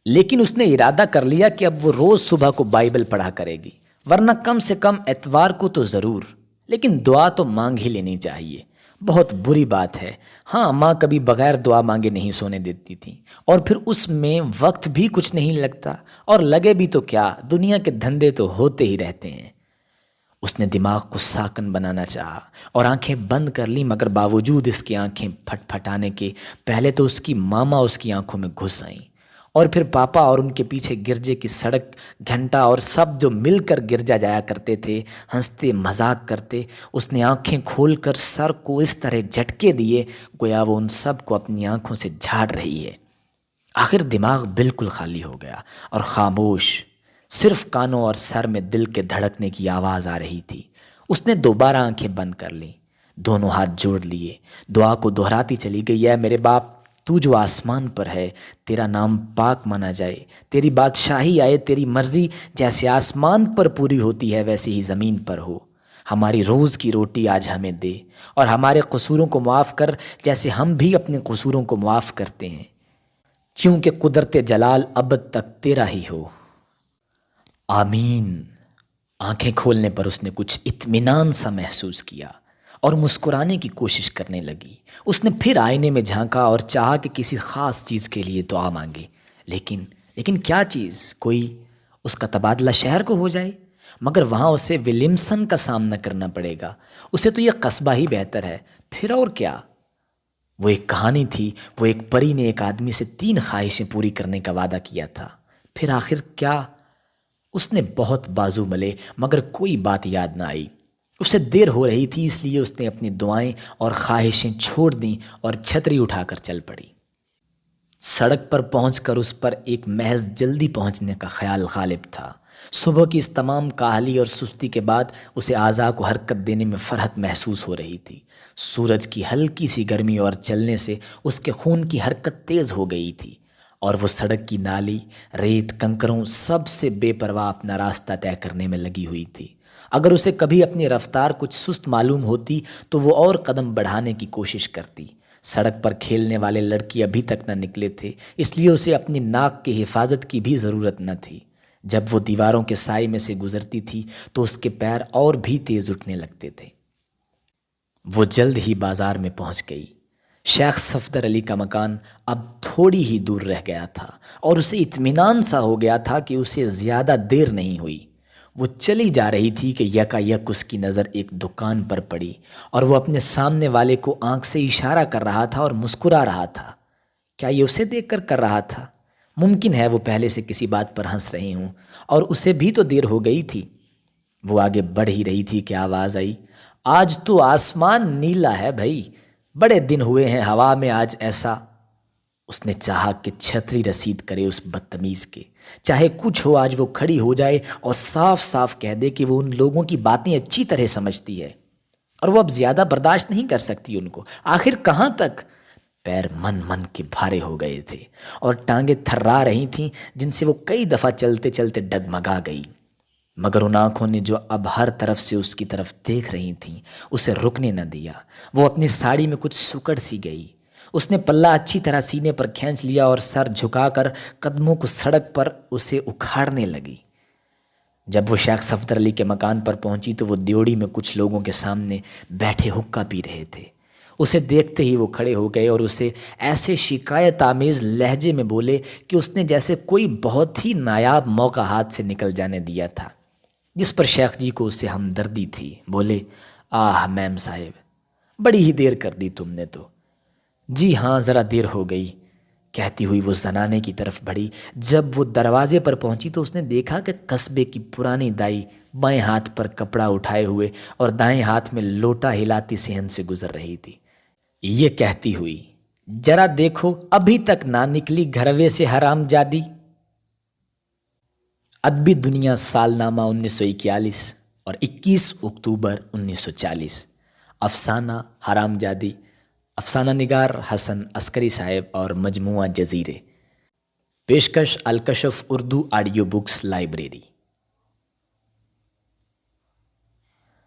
لیکن اس نے ارادہ کر لیا کہ اب وہ روز صبح کو بائبل پڑھا کرے گی، ورنہ کم سے کم اتوار کو تو ضرور، لیکن دعا تو مانگ ہی لینی چاہیے۔ بہت بری بات ہے، ہاں ماں کبھی بغیر دعا مانگے نہیں سونے دیتی تھی، اور پھر اس میں وقت بھی کچھ نہیں لگتا، اور لگے بھی تو کیا، دنیا کے دھندے تو ہوتے ہی رہتے ہیں۔ اس نے دماغ کو ساکن بنانا چاہا اور آنکھیں بند کر لی، مگر باوجود اس کی آنکھیں پھٹ پھٹانے کے پہلے تو اس کی ماما اس کی آنکھوں میں گھس آئیں، اور پھر پاپا اور ان کے پیچھے گرجے کی سڑک، گھنٹا اور سب جو مل کر گرجا جایا کرتے تھے، ہنستے مذاق کرتے۔ اس نے آنکھیں کھول کر سر کو اس طرح جھٹکے دیے گویا وہ ان سب کو اپنی آنکھوں سے جھاڑ رہی ہے۔ آخر دماغ بالکل خالی ہو گیا اور خاموش، صرف کانوں اور سر میں دل کے دھڑکنے کی آواز آ رہی تھی۔ اس نے دوبارہ آنکھیں بند کر لیں، دونوں ہاتھ جوڑ لیے، دعا کو دہراتی چلی گئی۔ اے میرے باپ، تو جو آسمان پر ہے، تیرا نام پاک مانا جائے، تیری بادشاہی آئے، تیری مرضی جیسے آسمان پر پوری ہوتی ہے ویسے ہی زمین پر ہو۔ ہماری روز کی روٹی آج ہمیں دے، اور ہمارے قصوروں کو معاف کر جیسے ہم بھی اپنے قصوروں کو معاف کرتے ہیں، کیونکہ قدرت جلال ابد تک تیرا ہی ہو، آمین۔ آنکھیں کھولنے پر اس نے کچھ اطمینان سا محسوس کیا اور مسکرانے کی کوشش کرنے لگی۔ اس نے پھر آئینے میں جھانکا اور چاہا کہ کسی خاص چیز کے لیے دعا مانگے، لیکن کیا چیز؟ کوئی اس کا تبادلہ شہر کو ہو جائے، مگر وہاں اسے ولیمسن کا سامنا کرنا پڑے گا، اسے تو یہ قصبہ ہی بہتر ہے، پھر اور کیا؟ وہ ایک کہانی تھی، وہ ایک پری نے ایک آدمی سے 3 خواہشیں پوری کرنے کا وعدہ کیا تھا، پھر آخر کیا؟ اس نے بہت بازو ملے مگر کوئی بات یاد نہ آئی۔ اسے دیر ہو رہی تھی، اس لیے اس نے اپنی دعائیں اور خواہشیں چھوڑ دیں اور چھتری اٹھا کر چل پڑی۔ سڑک پر پہنچ کر اس پر ایک محض جلدی پہنچنے کا خیال غالب تھا۔ صبح کی اس تمام کاہلی اور سستی کے بعد اسے اعضاء کو حرکت دینے میں فرحت محسوس ہو رہی تھی۔ سورج کی ہلکی سی گرمی اور چلنے سے اس کے خون کی حرکت تیز ہو گئی تھی، اور وہ سڑک کی نالی، ریت، کنکروں سب سے بے پرواہ اپنا راستہ طے کرنے میں لگی ہوئی تھی۔ اگر اسے کبھی اپنی رفتار کچھ سست معلوم ہوتی تو وہ اور قدم بڑھانے کی کوشش کرتی۔ سڑک پر کھیلنے والے لڑکی ابھی تک نہ نکلے تھے، اس لیے اسے اپنی ناک کی حفاظت کی بھی ضرورت نہ تھی۔ جب وہ دیواروں کے سائے میں سے گزرتی تھی تو اس کے پیر اور بھی تیز اٹھنے لگتے تھے۔ وہ جلد ہی بازار میں پہنچ گئی۔ شیخ صفدر علی کا مکان اب تھوڑی ہی دور رہ گیا تھا، اور اسے اطمینان سا ہو گیا تھا کہ اسے زیادہ دیر نہیں ہوئی۔ وہ چلی جا رہی تھی کہ یکا یک اس کی نظر ایک دکان پر پڑی، اور وہ اپنے سامنے والے کو آنکھ سے اشارہ کر رہا تھا اور مسکرا رہا تھا۔ کیا یہ اسے دیکھ کر رہا تھا؟ ممکن ہے وہ پہلے سے کسی بات پر ہنس رہی ہوں، اور اسے بھی تو دیر ہو گئی تھی۔ وہ آگے بڑھ ہی رہی تھی کہ آواز آئی، آج تو آسمان نیلا ہے بھائی، بڑے دن ہوئے ہیں ہوا میں آج ایسا۔ اس نے چاہا کہ چھتری رسید کرے اس بدتمیز کے، چاہے کچھ ہو آج وہ کھڑی ہو جائے اور صاف صاف کہہ دے کہ وہ ان لوگوں کی باتیں اچھی طرح سمجھتی ہے، اور وہ اب زیادہ برداشت نہیں کر سکتی ان کو۔ آخر کہاں تک؟ پیر من کے بھارے ہو گئے تھے اور ٹانگیں تھرا رہی تھیں، جن سے وہ کئی دفعہ چلتے چلتے ڈگمگا گئی، مگر ان آنکھوں نے جو اب ہر طرف سے اس کی طرف دیکھ رہی تھیں اسے رکنے نہ دیا۔ وہ اپنی ساڑی میں کچھ سکڑ سی گئی۔ اس نے پلہ اچھی طرح سینے پر کھینچ لیا اور سر جھکا کر قدموں کو سڑک پر اسے اکھاڑنے لگی۔ جب وہ شیخ صفدر علی کے مکان پر پہنچی تو وہ دیوڑی میں کچھ لوگوں کے سامنے بیٹھے حقہ پی رہے تھے۔ اسے دیکھتے ہی وہ کھڑے ہو گئے اور اسے ایسے شکایت آمیز لہجے میں بولے کہ اس نے جیسے کوئی بہت ہی نایاب موقع ہاتھ سے نکل جانے دیا تھا، جس پر شیخ جی کو اس سے ہمدردی تھی۔ بولے، آہ میم صاحب، بڑی ہی دیر کر دی تم نے تو۔ جی ہاں، ذرا دیر ہو گئی، کہتی ہوئی وہ زنانے کی طرف بڑھی۔ جب وہ دروازے پر پہنچی تو اس نے دیکھا کہ قصبے کی پرانی دائی بائیں ہاتھ پر کپڑا اٹھائے ہوئے اور دائیں ہاتھ میں لوٹا ہلاتی صحن سے گزر رہی تھی، یہ کہتی ہوئی، ذرا دیکھو ابھی تک نہ نکلی گھروے سے حرام جادی۔ ادبی دنیا، سال نامہ 1941۔ اور 21 اکتوبر 1940 افسانہ حرام جادی، افسانہ نگار حسن عسکری صاحب اور مجموعہ جزیرے۔ پیشکش الکشف اردو آڈیو بکس لائبریری۔